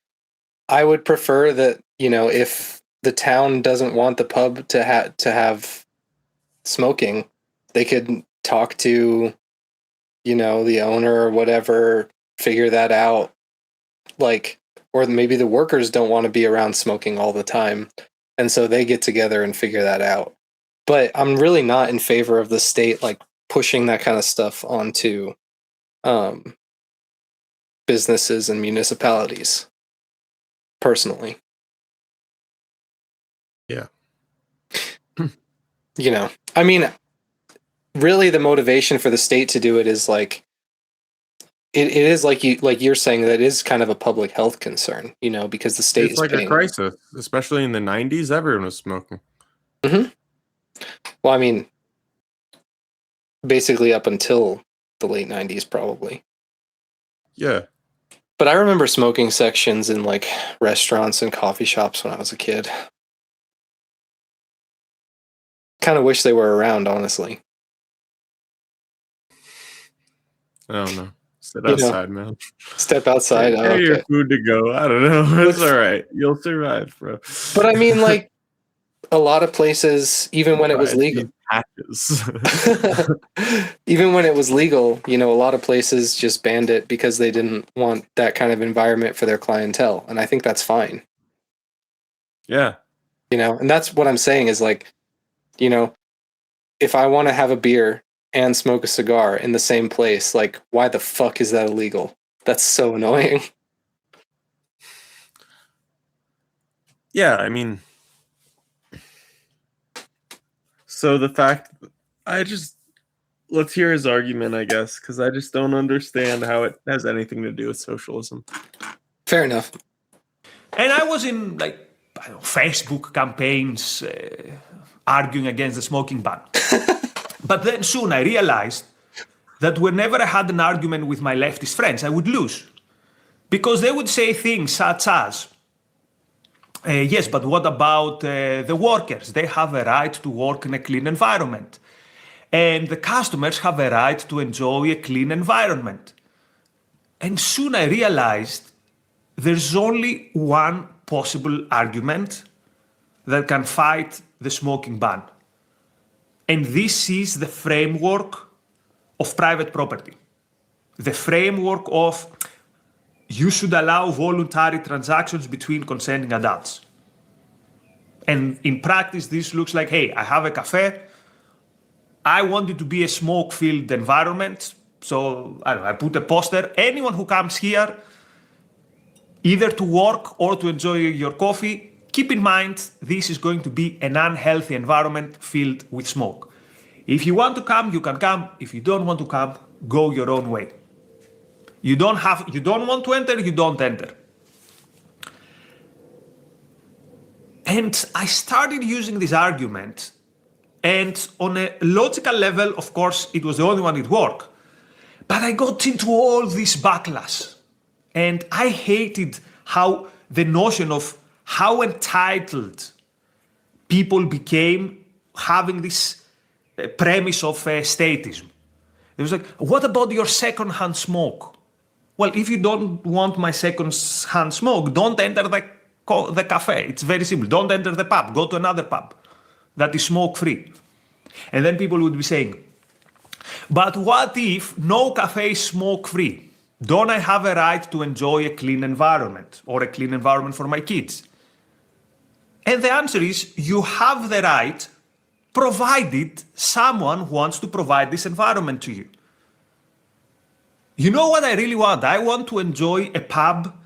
I would prefer that, if the town doesn't want the pub to have smoking, they could talk to, the owner or whatever, figure that out. Like, or maybe the workers don't want to be around smoking all the time, and so they get together and figure that out. But I'm really not in favor of the state, like, pushing that kind of stuff onto businesses and municipalities. Personally. Yeah. I mean, really the motivation for the state to do it is like, it is like you're saying, that is kind of a public health concern, because the state is like a crisis, especially in the 90s, everyone was smoking. Mm-hmm. Well, I mean, basically up until the late 90s, probably. Yeah. But I remember smoking sections in like restaurants and coffee shops when I was a kid. Kind of wish they were around, honestly. I don't know. Sit outside, man. Step outside. Get your food to go. I don't know. It's all right. You'll survive, bro. But I mean, like, a lot of places, even when it was legal. Even when it was legal, a lot of places just banned it because they didn't want that kind of environment for their clientele. And I think that's fine. Yeah. And that's what I'm saying is like, if I want to have a beer and smoke a cigar in the same place, like, why the fuck is that illegal? That's so annoying. Yeah, I mean, so the fact, let's hear his argument, I guess, because I just don't understand how it has anything to do with socialism. Fair enough. And I was in Facebook campaigns arguing against the smoking ban. But then soon I realized that whenever I had an argument with my leftist friends, I would lose. Because they would say things such as, yes, but what about the workers? They have a right to work in a clean environment. And the customers have a right to enjoy a clean environment. And soon I realized there's only one possible argument that can fight the smoking ban. And this is the framework of private property. The framework of you should allow voluntary transactions between consenting adults. And in practice, this looks like, hey, I have a cafe. I want it to be a smoke-filled environment. So I put a poster. Anyone who comes here, either to work or to enjoy your coffee, keep in mind, this is going to be an unhealthy environment filled with smoke. If you want to come, you can come. If you don't want to come, go your own way. You don't want to enter, you don't enter. And I started using this argument, and on a logical level, of course, it was the only one that worked. But I got into all this backlash, and I hated how the notion of how entitled people became having this premise of statism. It was like, what about your second-hand smoke? Well, if you don't want my second-hand smoke, don't enter the cafe. It's very simple. Don't enter the pub. Go to another pub that is smoke-free. And then people would be saying, but what if no cafe is smoke-free? don't I have a right to enjoy a clean environment or a clean environment for my kids? And the answer is you have the right, provided someone wants to provide this environment to you. You know what I really want? I want to enjoy a pub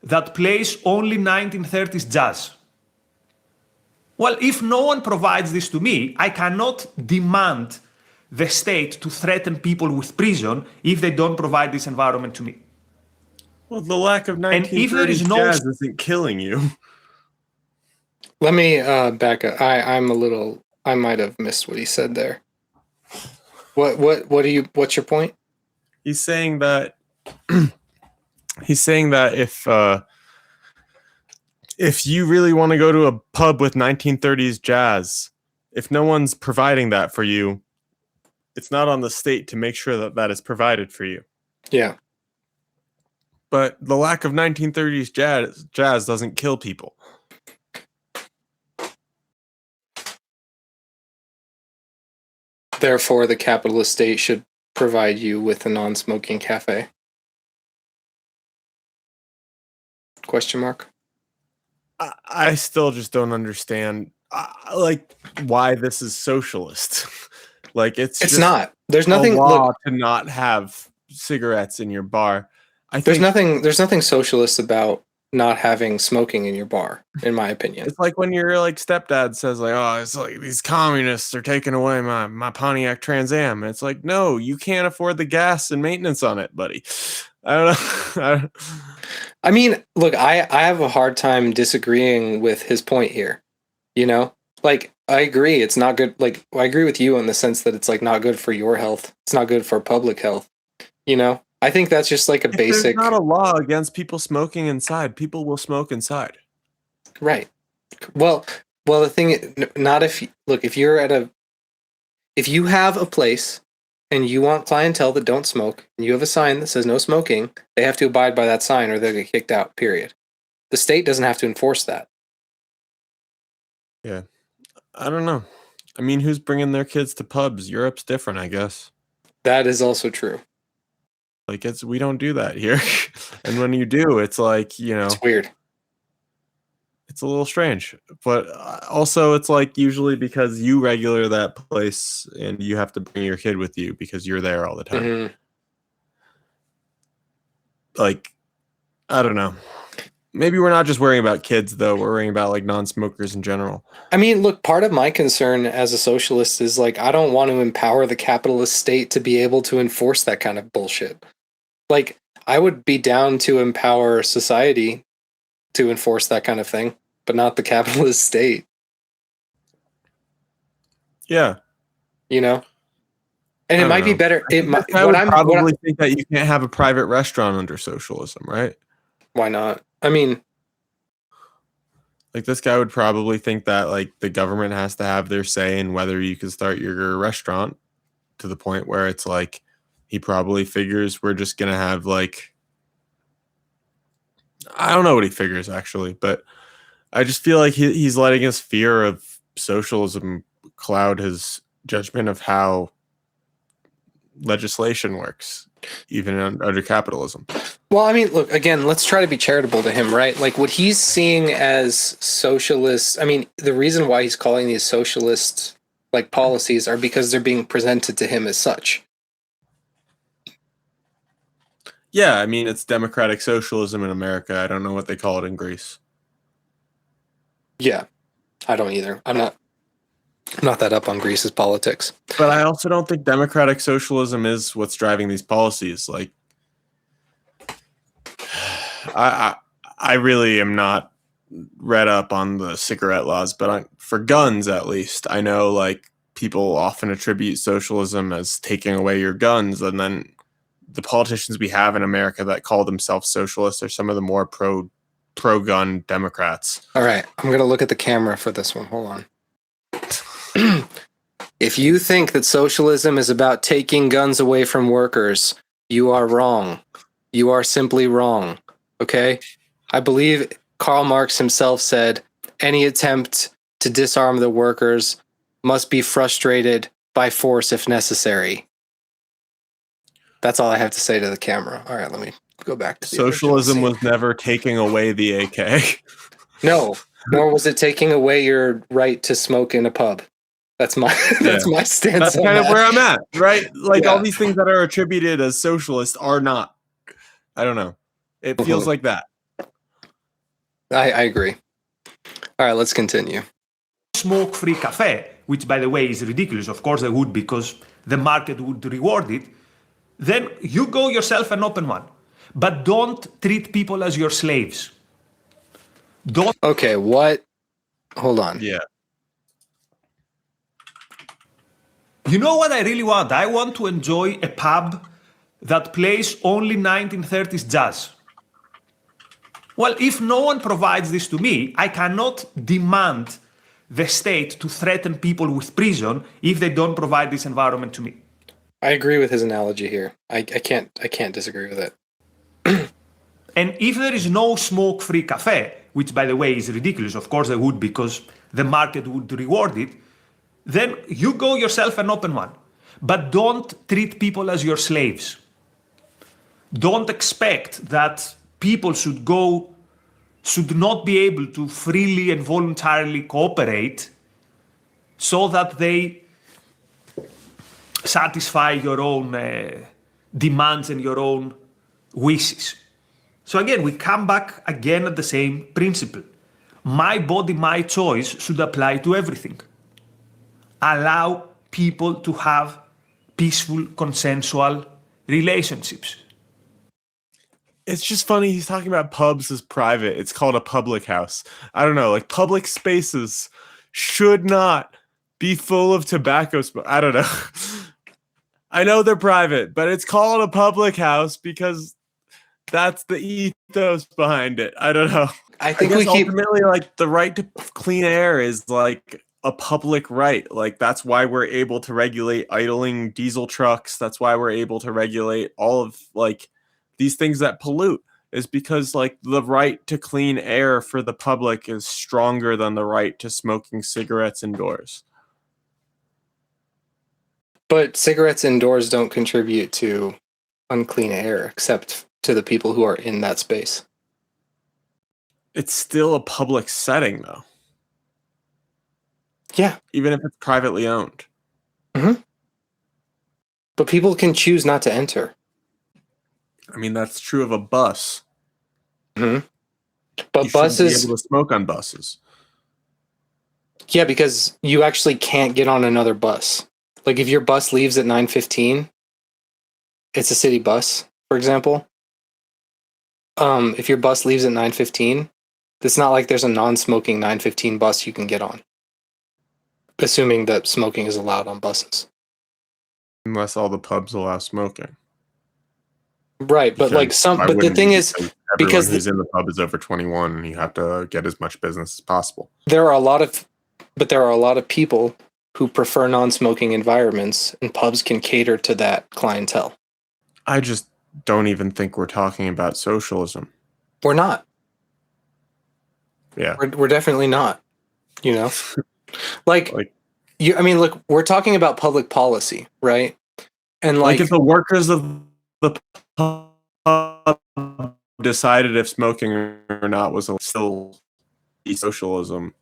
that plays only 1930s jazz. Well, if no one provides this to me, I cannot demand the state to threaten people with prison if they don't provide this environment to me. Well, the lack of And if there 1930s is no jazz isn't killing you. Let me back up. I might have missed what he said there. What's your point? He's saying that if you really want to go to a pub with 1930s jazz, if no one's providing that for you, it's not on the state to make sure that that is provided for you. Yeah. But the lack of 1930s jazz doesn't kill people. Therefore, the capitalist state should provide you with a non-smoking cafe. Question mark? I still just don't understand, like, why this is socialist. Like, it's not. There's nothing. A law Look, to not have cigarettes in your bar. There's nothing socialist about not having smoking in your bar, in my opinion. It's like when your like stepdad says like, "Oh, it's like these communists are taking away my Pontiac Trans Am." And it's like, no, you can't afford the gas and maintenance on it, buddy. I don't know. I mean, look, I have a hard time disagreeing with his point here. You know, like I agree, it's not good. Like I agree with you in the sense that it's like not good for your health. It's not good for public health. You know, I think that's just like a basic. There's not a law against people smoking inside. People will smoke inside. Right. Well, the thing, not if look, if you have a place and you want clientele that don't smoke, and you have a sign that says no smoking, they have to abide by that sign or they'll get kicked out, period. The state doesn't have to enforce that. Yeah. I don't know. I mean, who's bringing their kids to pubs? Europe's different, I guess. That is also true. Like, we don't do that here. And when you do, it's like, you know. It's weird. It's a little strange, but also it's like usually because you regular that place and you have to bring your kid with you because you're there all the time. Mm-hmm. Like, I don't know. Maybe we're not just worrying about kids though. We're worrying about like non-smokers in general. I mean, look, part of my concern as a socialist is like, I don't want to empower the capitalist state to be able to enforce that kind of bullshit. Like, I would be down to empower society to enforce that kind of thing, but not the capitalist state. Yeah. You know? And it might be better. I would probably think that you can't have a private restaurant under socialism, right? Why not? I mean, like this guy would probably think that like the government has to have their say in whether you can start your restaurant, to the point where it's like he probably figures we're just going to have like, I don't know what he figures actually, but I just feel like he's letting his fear of socialism cloud his judgment of how legislation works, even under capitalism. well, I mean, look, again, let's try to be charitable to him, right? Like what he's seeing as socialists, I mean, the reason why he's calling these socialist like policies are because they're being presented to him as such. Yeah, I mean, it's democratic socialism in America. I don't know what they call it in Greece. Yeah, I don't either. I'm not that up on Greece's politics. But I also don't think democratic socialism is what's driving these policies. Like, I really am not read up on the cigarette laws, but for guns at least, I know like people often attribute socialism as taking away your guns, and then the politicians we have in America that call themselves socialists are some of the more pro-gun Democrats. All right, I'm going to look at the camera for this one. Hold on. If you think that socialism is about taking guns away from workers, you are wrong. You are simply wrong. Okay? I believe Karl Marx himself said, any attempt to disarm the workers must be frustrated by force if necessary. That's all I have to say to the camera. All right, let me go back to the Socialism original was never taking away the AK. scene. No, nor was it taking away your right to smoke in a pub. That's my that's my stance. That's on kind of that. where I'm at, right? Like all Yeah. these things that are attributed as socialist are not. I don't know. It feels like that. I agree. All right, let's continue. Smoke-free cafe, which by the way is ridiculous, of course they would because the market would reward it, then you go yourself and open one. But don't treat people as your slaves. Don't. Okay, what? Hold on. Yeah. You know what I really want? I want to enjoy a pub that plays only 1930s jazz. Well, if no one provides this to me, I cannot demand the state to threaten people with prison if they don't provide this environment to me. I agree with his analogy here. I can't disagree with it. And if there is no smoke-free cafe, which by the way is ridiculous, of course they would because the market would reward it, then you go yourself and open one. But don't treat people as your slaves. Don't expect that people should not be able to freely and voluntarily cooperate so that they satisfy your own demands and your own wishes. So again, we come back again at the same principle. My body, my choice should apply to everything. Allow people to have peaceful, consensual relationships. It's just funny he's talking about pubs as private. It's called a public house. I don't know, like public spaces should not be full of tobacco smoke. I don't know. I know they're private, but it's called a public house because that's the ethos behind it. I don't know. I think guess we keep ultimately like the right to clean air is like a public right. Like that's why we're able to regulate idling diesel trucks. That's why we're able to regulate all of like these things that pollute, is because like the right to clean air for the public is stronger than the right to smoking cigarettes indoors. But cigarettes indoors don't contribute to unclean air except to the people who are in that space. It's still a public setting though. Yeah. Even if it's privately owned. Mm-hmm. But people can choose not to enter. I mean, that's true of a bus. Mm-hmm. But you buses shouldn't be able to smoke on buses. Yeah, because you actually can't get on another bus. Like if your bus leaves at 9:15, it's a city bus, for example. If your bus leaves at 9:15, it's not like there's a non-smoking 9:15 bus you can get on. Assuming that smoking is allowed on buses. Unless all the pubs allow smoking. Right, but like but the thing is, because everyone who's in the pub is over 21 and you have to get as much business as possible. There are a lot of people who prefer non-smoking environments, and pubs can cater to that clientele. I just don't even think we're talking about socialism. We're not. Yeah. We're definitely not. You know? like I mean, look, we're talking about public policy, right? And like if the workers of the pub decided if smoking or not was still socialism,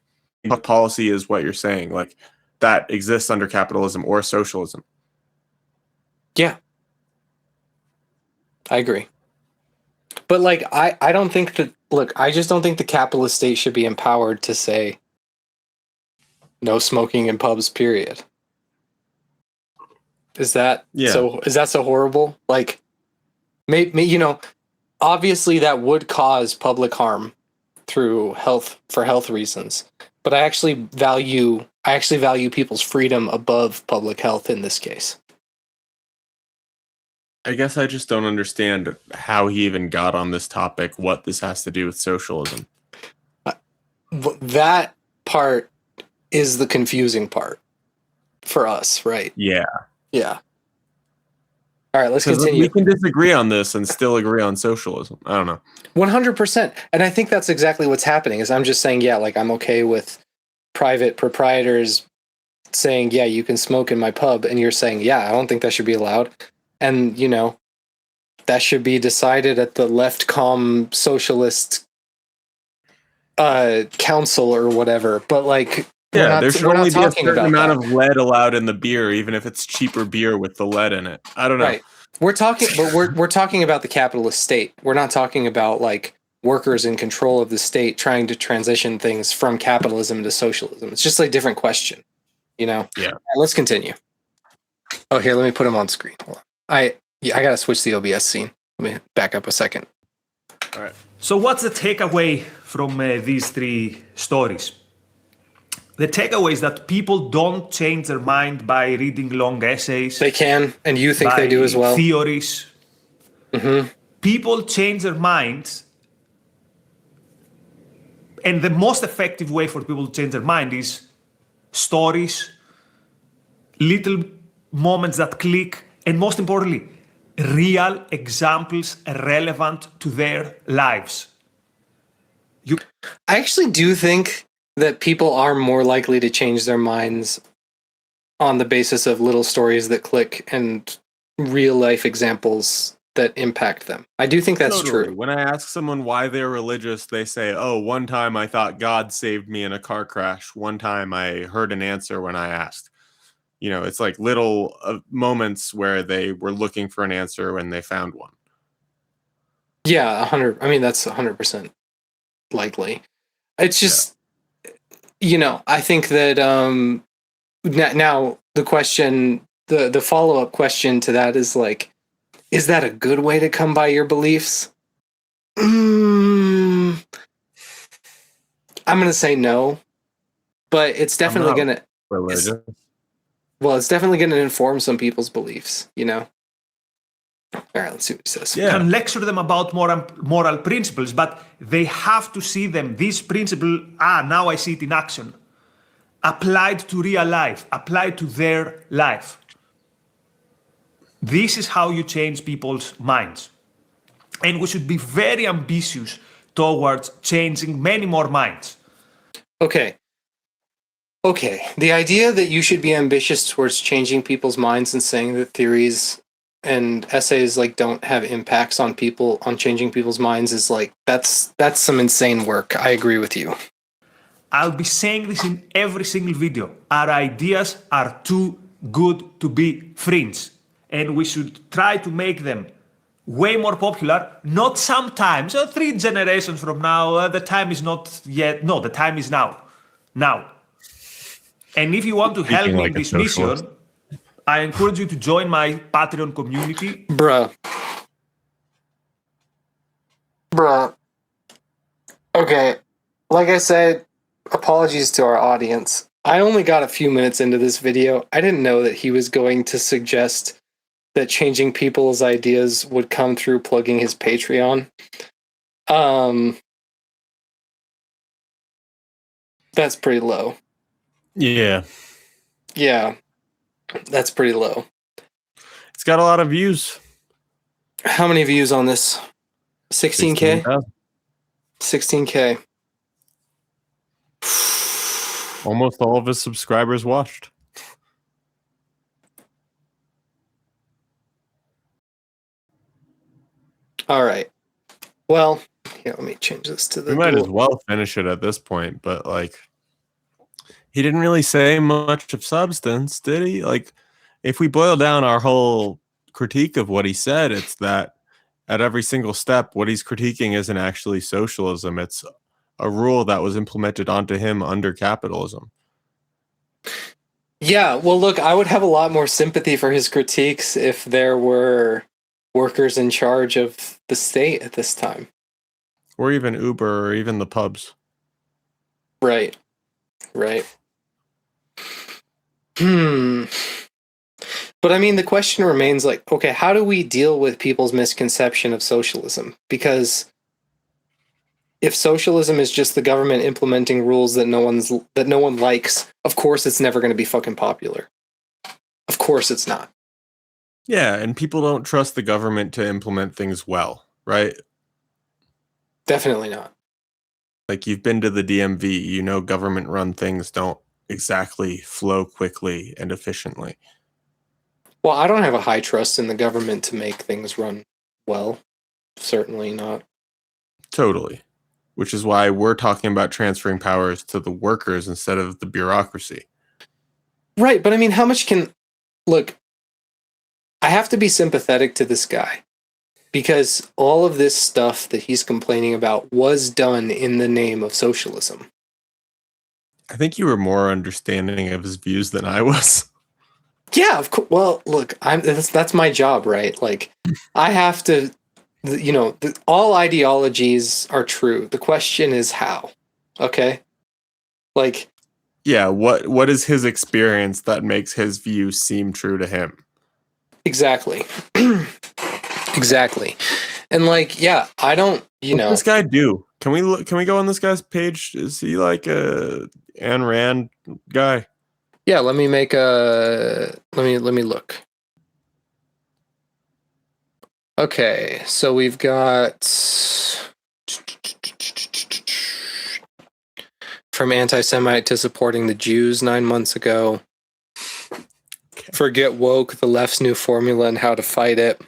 public policy is what you're saying, like that exists under capitalism or socialism. Yeah. I agree. But like I don't think that I just don't think the capitalist state should be empowered to say no smoking in pubs, period. Is that so horrible? Like maybe obviously that would cause public harm through health reasons. But I actually value people's freedom above public health in this case. I guess I just don't understand how he even got on this topic, what this has to do with socialism. That part is the confusing part for us, right? Yeah. Yeah. All right, let's continue. We can disagree on this and still agree on socialism. I don't know. 100%. And I think that's exactly what's happening is I'm just saying, yeah, like I'm okay with private proprietors saying, yeah, you can smoke in my pub. And you're saying, yeah, I don't think that should be allowed. And, that should be decided at the Leftcom Socialist council or whatever. But like, Yeah, there should only be a certain amount of of lead allowed in the beer, even if it's cheaper beer with the lead in it. I don't know. Right. We're talking about the capitalist state. We're not talking about like workers in control of the state trying to transition things from capitalism to socialism. It's just a different question, you know? Yeah. Right, let's continue. Oh, here, let me put him on screen. Hold on. I gotta switch the OBS scene. Let me back up a second. All right. So what's the takeaway from these three stories? The takeaway is that people don't change their mind by reading long essays. They can, and you think they do as well. Theories. Mm-hmm. People change their minds, and the most effective way for people to change their mind is stories, little moments that click, and most importantly, real examples relevant to their lives. I actually do think that people are more likely to change their minds on the basis of little stories that click and real life examples that impact them. I do think that's true. When I ask someone why they're religious, they say, oh, one time I thought God saved me in a car crash. One time I heard an answer when I asked. You know, it's like little moments where they were looking for an answer when they found one. Yeah, 100. I mean, that's 100% likely. It's just, you know, I think that now the question, the follow-up question to that is like, is that a good way to come by your beliefs? I'm going to say no, but it's definitely going to, it's definitely going to inform some people's beliefs, you know? All right, let's see what he says. You can lecture them about moral principles, but they have to see them. This principle, now I see it in action. Applied to real life, applied to their life. This is how you change people's minds. And we should be very ambitious towards changing many more minds. Okay. The idea that you should be ambitious towards changing people's minds and saying that theories and essays like don't have impacts on people, on changing people's minds is like, that's some insane work. I agree with you. I'll be saying this in every single video. Our ideas are too good to be fringe. And we should try to make them way more popular, not sometimes, 3 generations from now, the time is not yet. No, the time is now. Now. And if you want to help me in this mission, I encourage you to join my Patreon community. Bruh. Okay, like I said, apologies to our audience. I only got a few minutes into this video. I didn't know that he was going to suggest that changing people's ideas would come through plugging his Patreon. That's pretty low. Yeah, that's pretty low. It's got a lot of views. How many views on this? 16K? 16K. Almost all of his subscribers watched. All right. Well, here, let me change this to the. We might as well finish it at this point, but like, he didn't really say much of substance, did he? Like, if we boil down our whole critique of what he said, it's that at every single step, what he's critiquing isn't actually socialism. It's a rule that was implemented onto him under capitalism. Yeah, well, look, I would have a lot more sympathy for his critiques if there were workers in charge of the state at this time. Or even Uber, or even the pubs. Right. But I mean, the question remains like, okay, how do we deal with people's misconception of socialism? Because if socialism is just the government implementing rules that no one likes, of course it's never going to be fucking popular. Of course it's not. Yeah, and people don't trust the government to implement things well, right? Definitely not. Like, you've been to the DMV, you know government-run things don't exactly flow quickly and efficiently. Well, I don't have a high trust in the government to make things run well. Certainly not. Totally. Which is why we're talking about transferring powers to the workers instead of the bureaucracy. Right, but I mean, how much can... Look, I have to be sympathetic to this guy because all of this stuff that he's complaining about was done in the name of socialism. I think you were more understanding of his views than I was. Yeah, of course. Well, look, that's my job, right? Like, I have to, all ideologies are true. The question is how. Okay? Like, Yeah, what is his experience that makes his view seem true to him? exactly. Exactly. And like, yeah, I don't, What's this guy do? Can we go on this guy's page? Is he like a Ayn Rand guy? Yeah, let me make let me look. Okay, so we've got from anti-Semite to supporting the Jews 9 months ago. Forget woke, the left's new formula and how to fight it.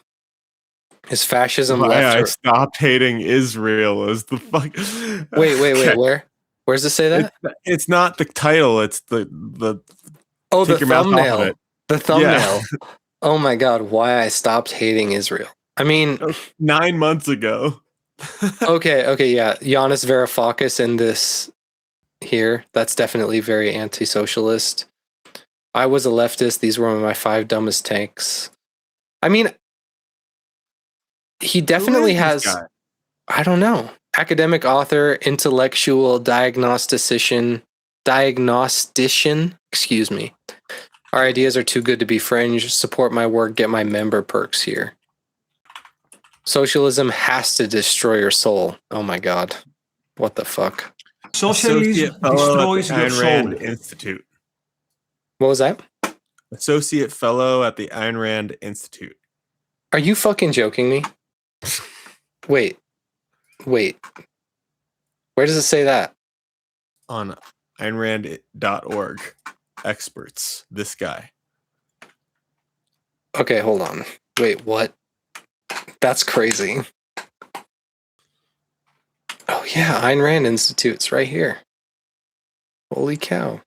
Is fascism Why left? I stopped hating Israel is the fuck. Wait. Where does it say that? It's not the title. It's the Oh, take the your mouth off of thumbnail. it. The thumbnail. Yeah. Oh my God, why I stopped hating Israel. I mean, 9 months ago. okay, yeah. Giannis Varoufakis in this here, that's definitely very anti-socialist. I was a leftist. These were my 5 dumbest takes. I mean, he definitely has, I don't know, academic author, intellectual diagnostician, excuse me. Our ideas are too good to be fringe. Support my work, get my member perks here. Socialism has to destroy your soul. Oh my God. What the fuck? Socialism destroys your Ayn soul. Rand Institute. What was that? Associate fellow at the Ayn Rand Institute. Are you fucking joking me? Wait. Where does it say that? On AynRand.org. Experts. This guy. Okay, hold on. Wait, what? That's crazy. Oh yeah, Ayn Rand Institute's right here. Holy cow.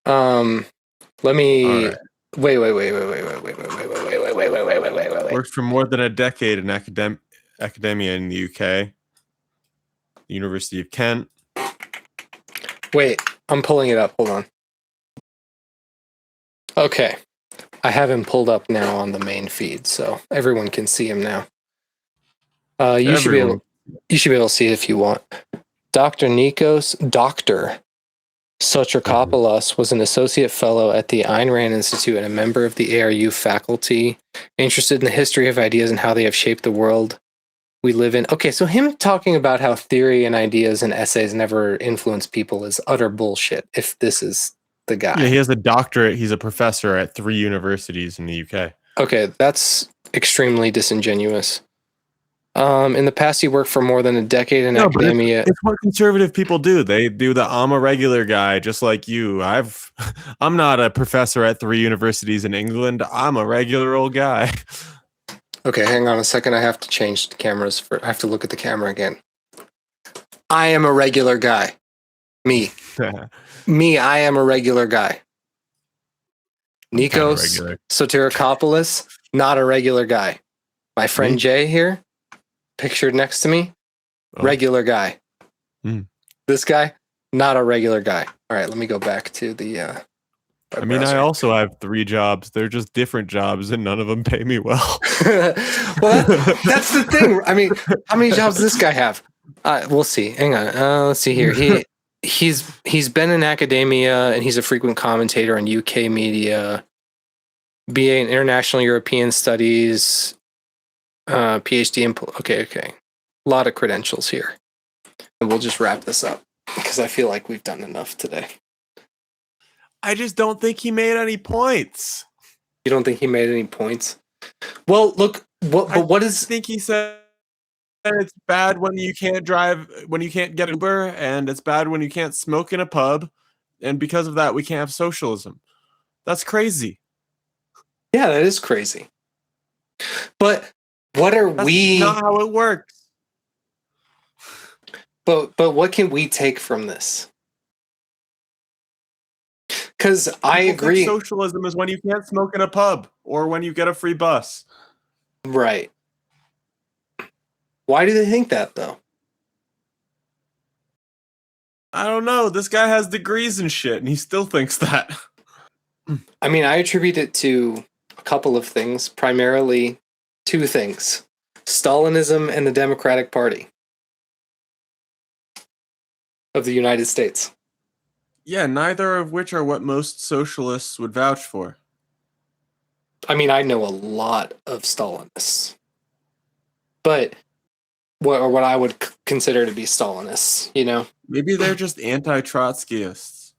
Let me Right. wait. Worked for more than a decade in academia in the UK. The University of Kent. Wait, I'm pulling it up. Hold on. Okay. I have him pulled up now on the main feed, so everyone can see him now. You should be able to see it if you want. Dr. Sotrikopoulos was an associate fellow at the Ayn Rand Institute and a member of the ARU faculty, interested in the history of ideas and how they have shaped the world we live in. Okay, so him talking about how theory and ideas and essays never influence people is utter bullshit, if this is the guy. Yeah, he has a doctorate. He's a professor at 3 universities in the UK. Okay, that's extremely disingenuous. In the past, he worked for more than a decade in academia. It's what conservative people do. They do the I'm a regular guy, just like you. I'm not a professor at 3 universities in England. I'm a regular old guy. Okay, hang on a second. I have to change the cameras. I have to look at the camera again. I am a regular guy. Me, I am a regular guy. Nikos Sotirakopoulos, not a regular guy. My friend Jaye here, pictured next to me, regular guy. This guy, not a regular guy. All right, let me go back to the I mean, I also have 3 jobs. They're just different jobs, and none of them pay me well. Well, that's the thing. I mean, how many jobs does this guy have? We'll see. Hang on. Let's see here. He's been in academia, and he's a frequent commentator on UK media. BA in International European Studies, PhD in... Okay. A lot of credentials here. And we'll just wrap this up, because I feel like we've done enough today. I just don't think he made any points. You don't think he made any points? Well, look, what is... I think he said it's bad when you can't drive, when you can't get Uber, and it's bad when you can't smoke in a pub, and because of that, we can't have socialism. That's crazy. Yeah, that is crazy. But what are That's we? not how it works. But what can we take from this? Because I People think agree. socialism is when you can't smoke in a pub or when you get a free bus. Right. Why do they think that, though? I don't know. This guy has degrees and shit, and he still thinks that. I mean, I attribute it to a couple of things, primarily two things: Stalinism and the Democratic Party of the United States. Yeah, neither of which are what most socialists would vouch for. I mean, I know a lot of Stalinists, but what I would consider to be Stalinists, you know? Maybe they're just anti-Trotskyists.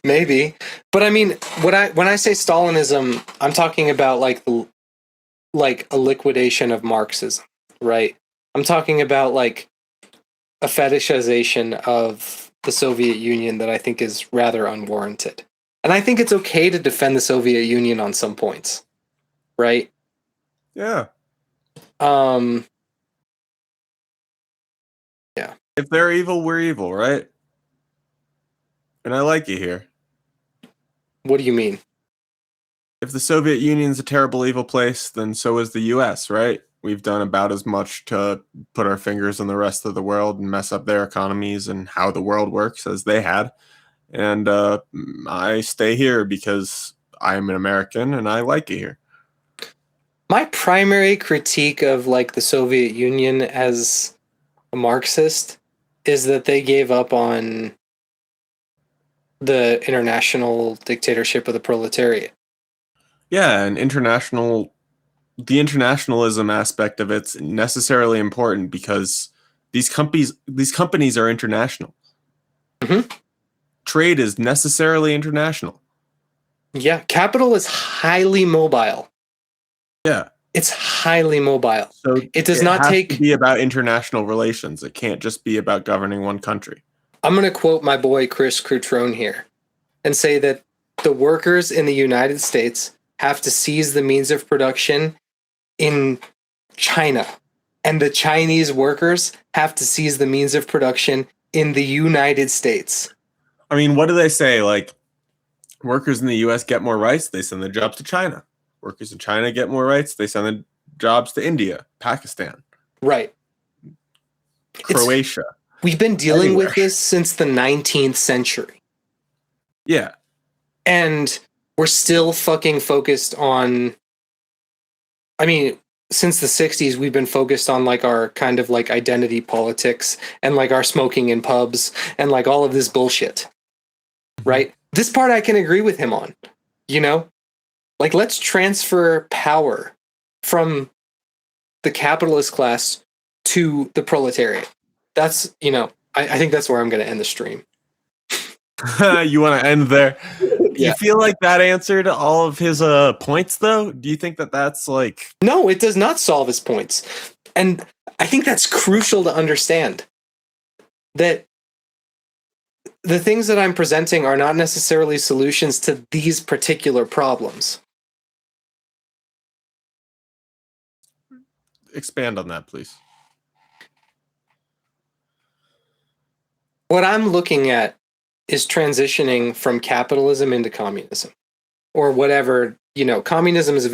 Maybe. But I mean, when I say Stalinism, I'm talking about like a liquidation of Marxism, right? I'm talking about like a fetishization of the Soviet Union that I think is rather unwarranted. And I think it's okay to defend the Soviet Union on some points, right? Yeah. Yeah. If they're evil, we're evil, right? And I like you here. What do you mean? If the Soviet Union's a terrible, evil place, then so is the US, right? We've done about as much to put our fingers on the rest of the world and mess up their economies and how the world works as they had. And I stay here because I'm an American and I like it here. My primary critique of like the Soviet Union as a Marxist is that they gave up on the international dictatorship of the proletariat. Yeah, and the internationalism aspect of it's necessarily important because these companies are international. Mm-hmm. Trade is necessarily international. Yeah, capital is highly mobile. Yeah. It's highly mobile. So it does not has to be about international relations. It can't just be about governing one country. I'm going to quote my boy Chris Croutrone here and say that the workers in the United States have to seize the means of production in China, and the Chinese workers have to seize the means of production in the United States. I mean, what do they say? Like, workers in the US get more rights, they send the jobs to China. Workers in China get more rights, they send the jobs to India, Pakistan. Right. Croatia. We've been dealing with this since the 19th century. Yeah. And we're still fucking focused on, I mean, since the 60s, we've been focused on like our kind of like identity politics and like our smoking in pubs and like all of this bullshit. Right? This part I can agree with him on, you know? Like, let's transfer power from the capitalist class to the proletariat. That's, you know, I think that's where I'm going to end the stream. You want to end there? Yeah. You feel like that answered all of his points, though? Do you think that that's like... No, it does not solve his points. And I think that's crucial to understand. That the things that I'm presenting are not necessarily solutions to these particular problems. Expand on that, please. What I'm looking at is transitioning from capitalism into communism, or whatever. You know, communism is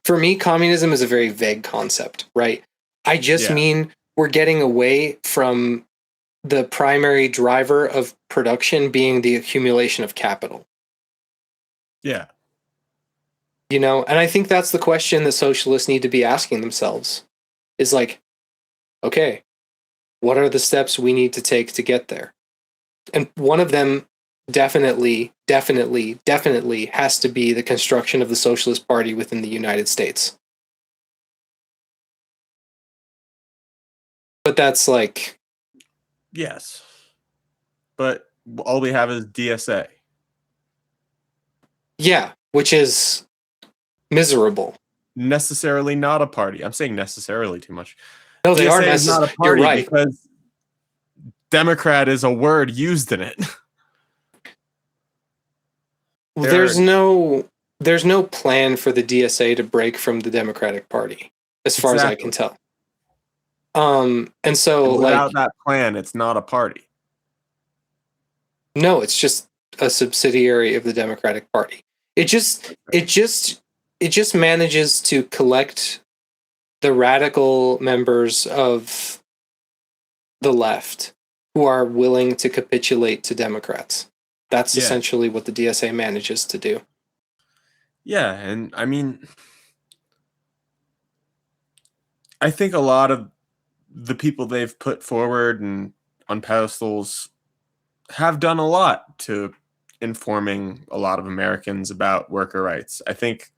for me, communism is a very vague concept, right? I just mean we're getting away from the primary driver of production being the accumulation of capital. Yeah. You know, and I think that's the question that socialists need to be asking themselves is like, okay, what are the steps we need to take to get there? And one of them definitely has to be the construction of the Socialist Party within the United States. But that's like... Yes. But all we have is DSA. Yeah, which is miserable. Necessarily not a party. I'm saying necessarily too much. No, they are not a party. You're right. Because Democrat is a word used in it. There's no there's no plan for the DSA to break from the Democratic Party, as far as I can tell. And so without that plan, it's not a party. No, it's just a subsidiary of the Democratic Party. It just manages to collect the radical members of the left who are willing to capitulate to Democrats. That's essentially what the DSA manages to do. Yeah, and I mean, I think a lot of the people they've put forward and on pedestals have done a lot to informing a lot of Americans about worker rights. I think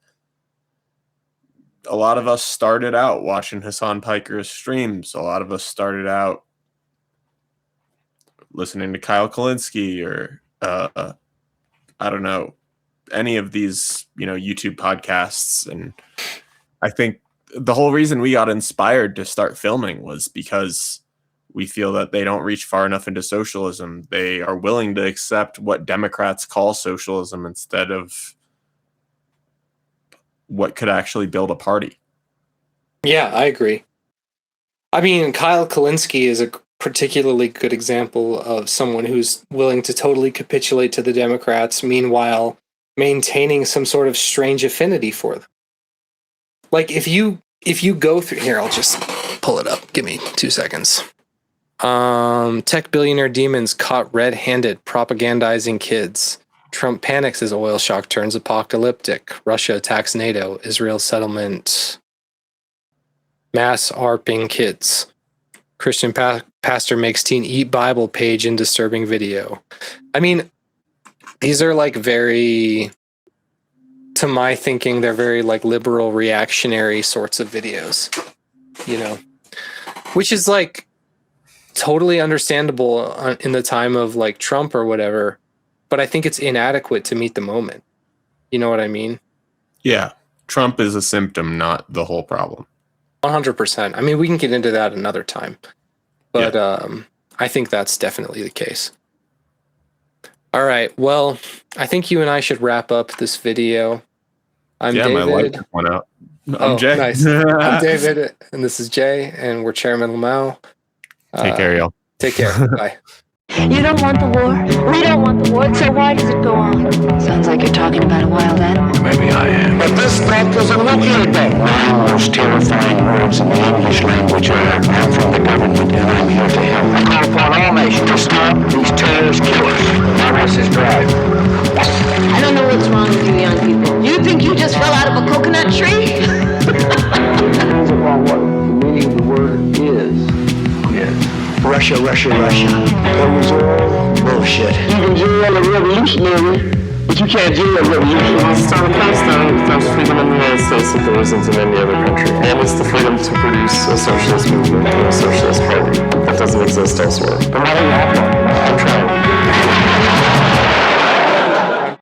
a lot of us started out watching Hassan Piker's streams. A lot of us started out listening to Kyle Kalinske or I don't know, any of these, YouTube podcasts. And I think the whole reason we got inspired to start filming was because we feel that they don't reach far enough into socialism. They are willing to accept what Democrats call socialism instead of what could actually build a party. Yeah, I agree. I mean, Kyle Kalinske is a particularly good example of someone who's willing to totally capitulate to the Democrats, meanwhile maintaining some sort of strange affinity for them. Like if you go through here, I'll just pull it up. Give me 2 seconds. Tech billionaire demons caught red-handed propagandizing kids. Trump panics as oil shock turns apocalyptic. Russia attacks NATO. Israel settlement. Mass ARPing kids. Christian pastor makes teen eat Bible page in disturbing video. I mean, these are like very, to my thinking, they're very like liberal reactionary sorts of videos, which is like totally understandable in the time of like Trump or whatever, but I think it's inadequate to meet the moment. You know what I mean? Yeah. Trump is a symptom, not the whole problem. 100%. I mean, we can get into that another time, but I think that's definitely the case. All right. Well, I think you and I should wrap up this video. I'm David. My light just went out. I'm Jay. Nice. I'm David, and this is Jay, and we're Chairman Lmao. Take care, y'all. Take care. Bye. You don't want the war. We don't want the war, so why does it go on? Sounds like you're talking about a wild animal. Maybe I am. But this threat doesn't look like that. The most terrifying words in the English language are, I'm from the government and I'm here to help. I call upon all nations to stop these terrorist killers. Progress is drive. I don't know what's wrong with you young people. You think you just fell out of a coconut tree? Depends upon what the meaning of the word is. Yes. Russia, Russia, Russia. That was all bullshit. You can jail a revolutionary, but you can't jail a revolutionary. It's still the case, though. There's freedom in the United States that there isn't in any other country. And it's the freedom to produce a socialist movement or a socialist party that doesn't exist elsewhere. No matter what.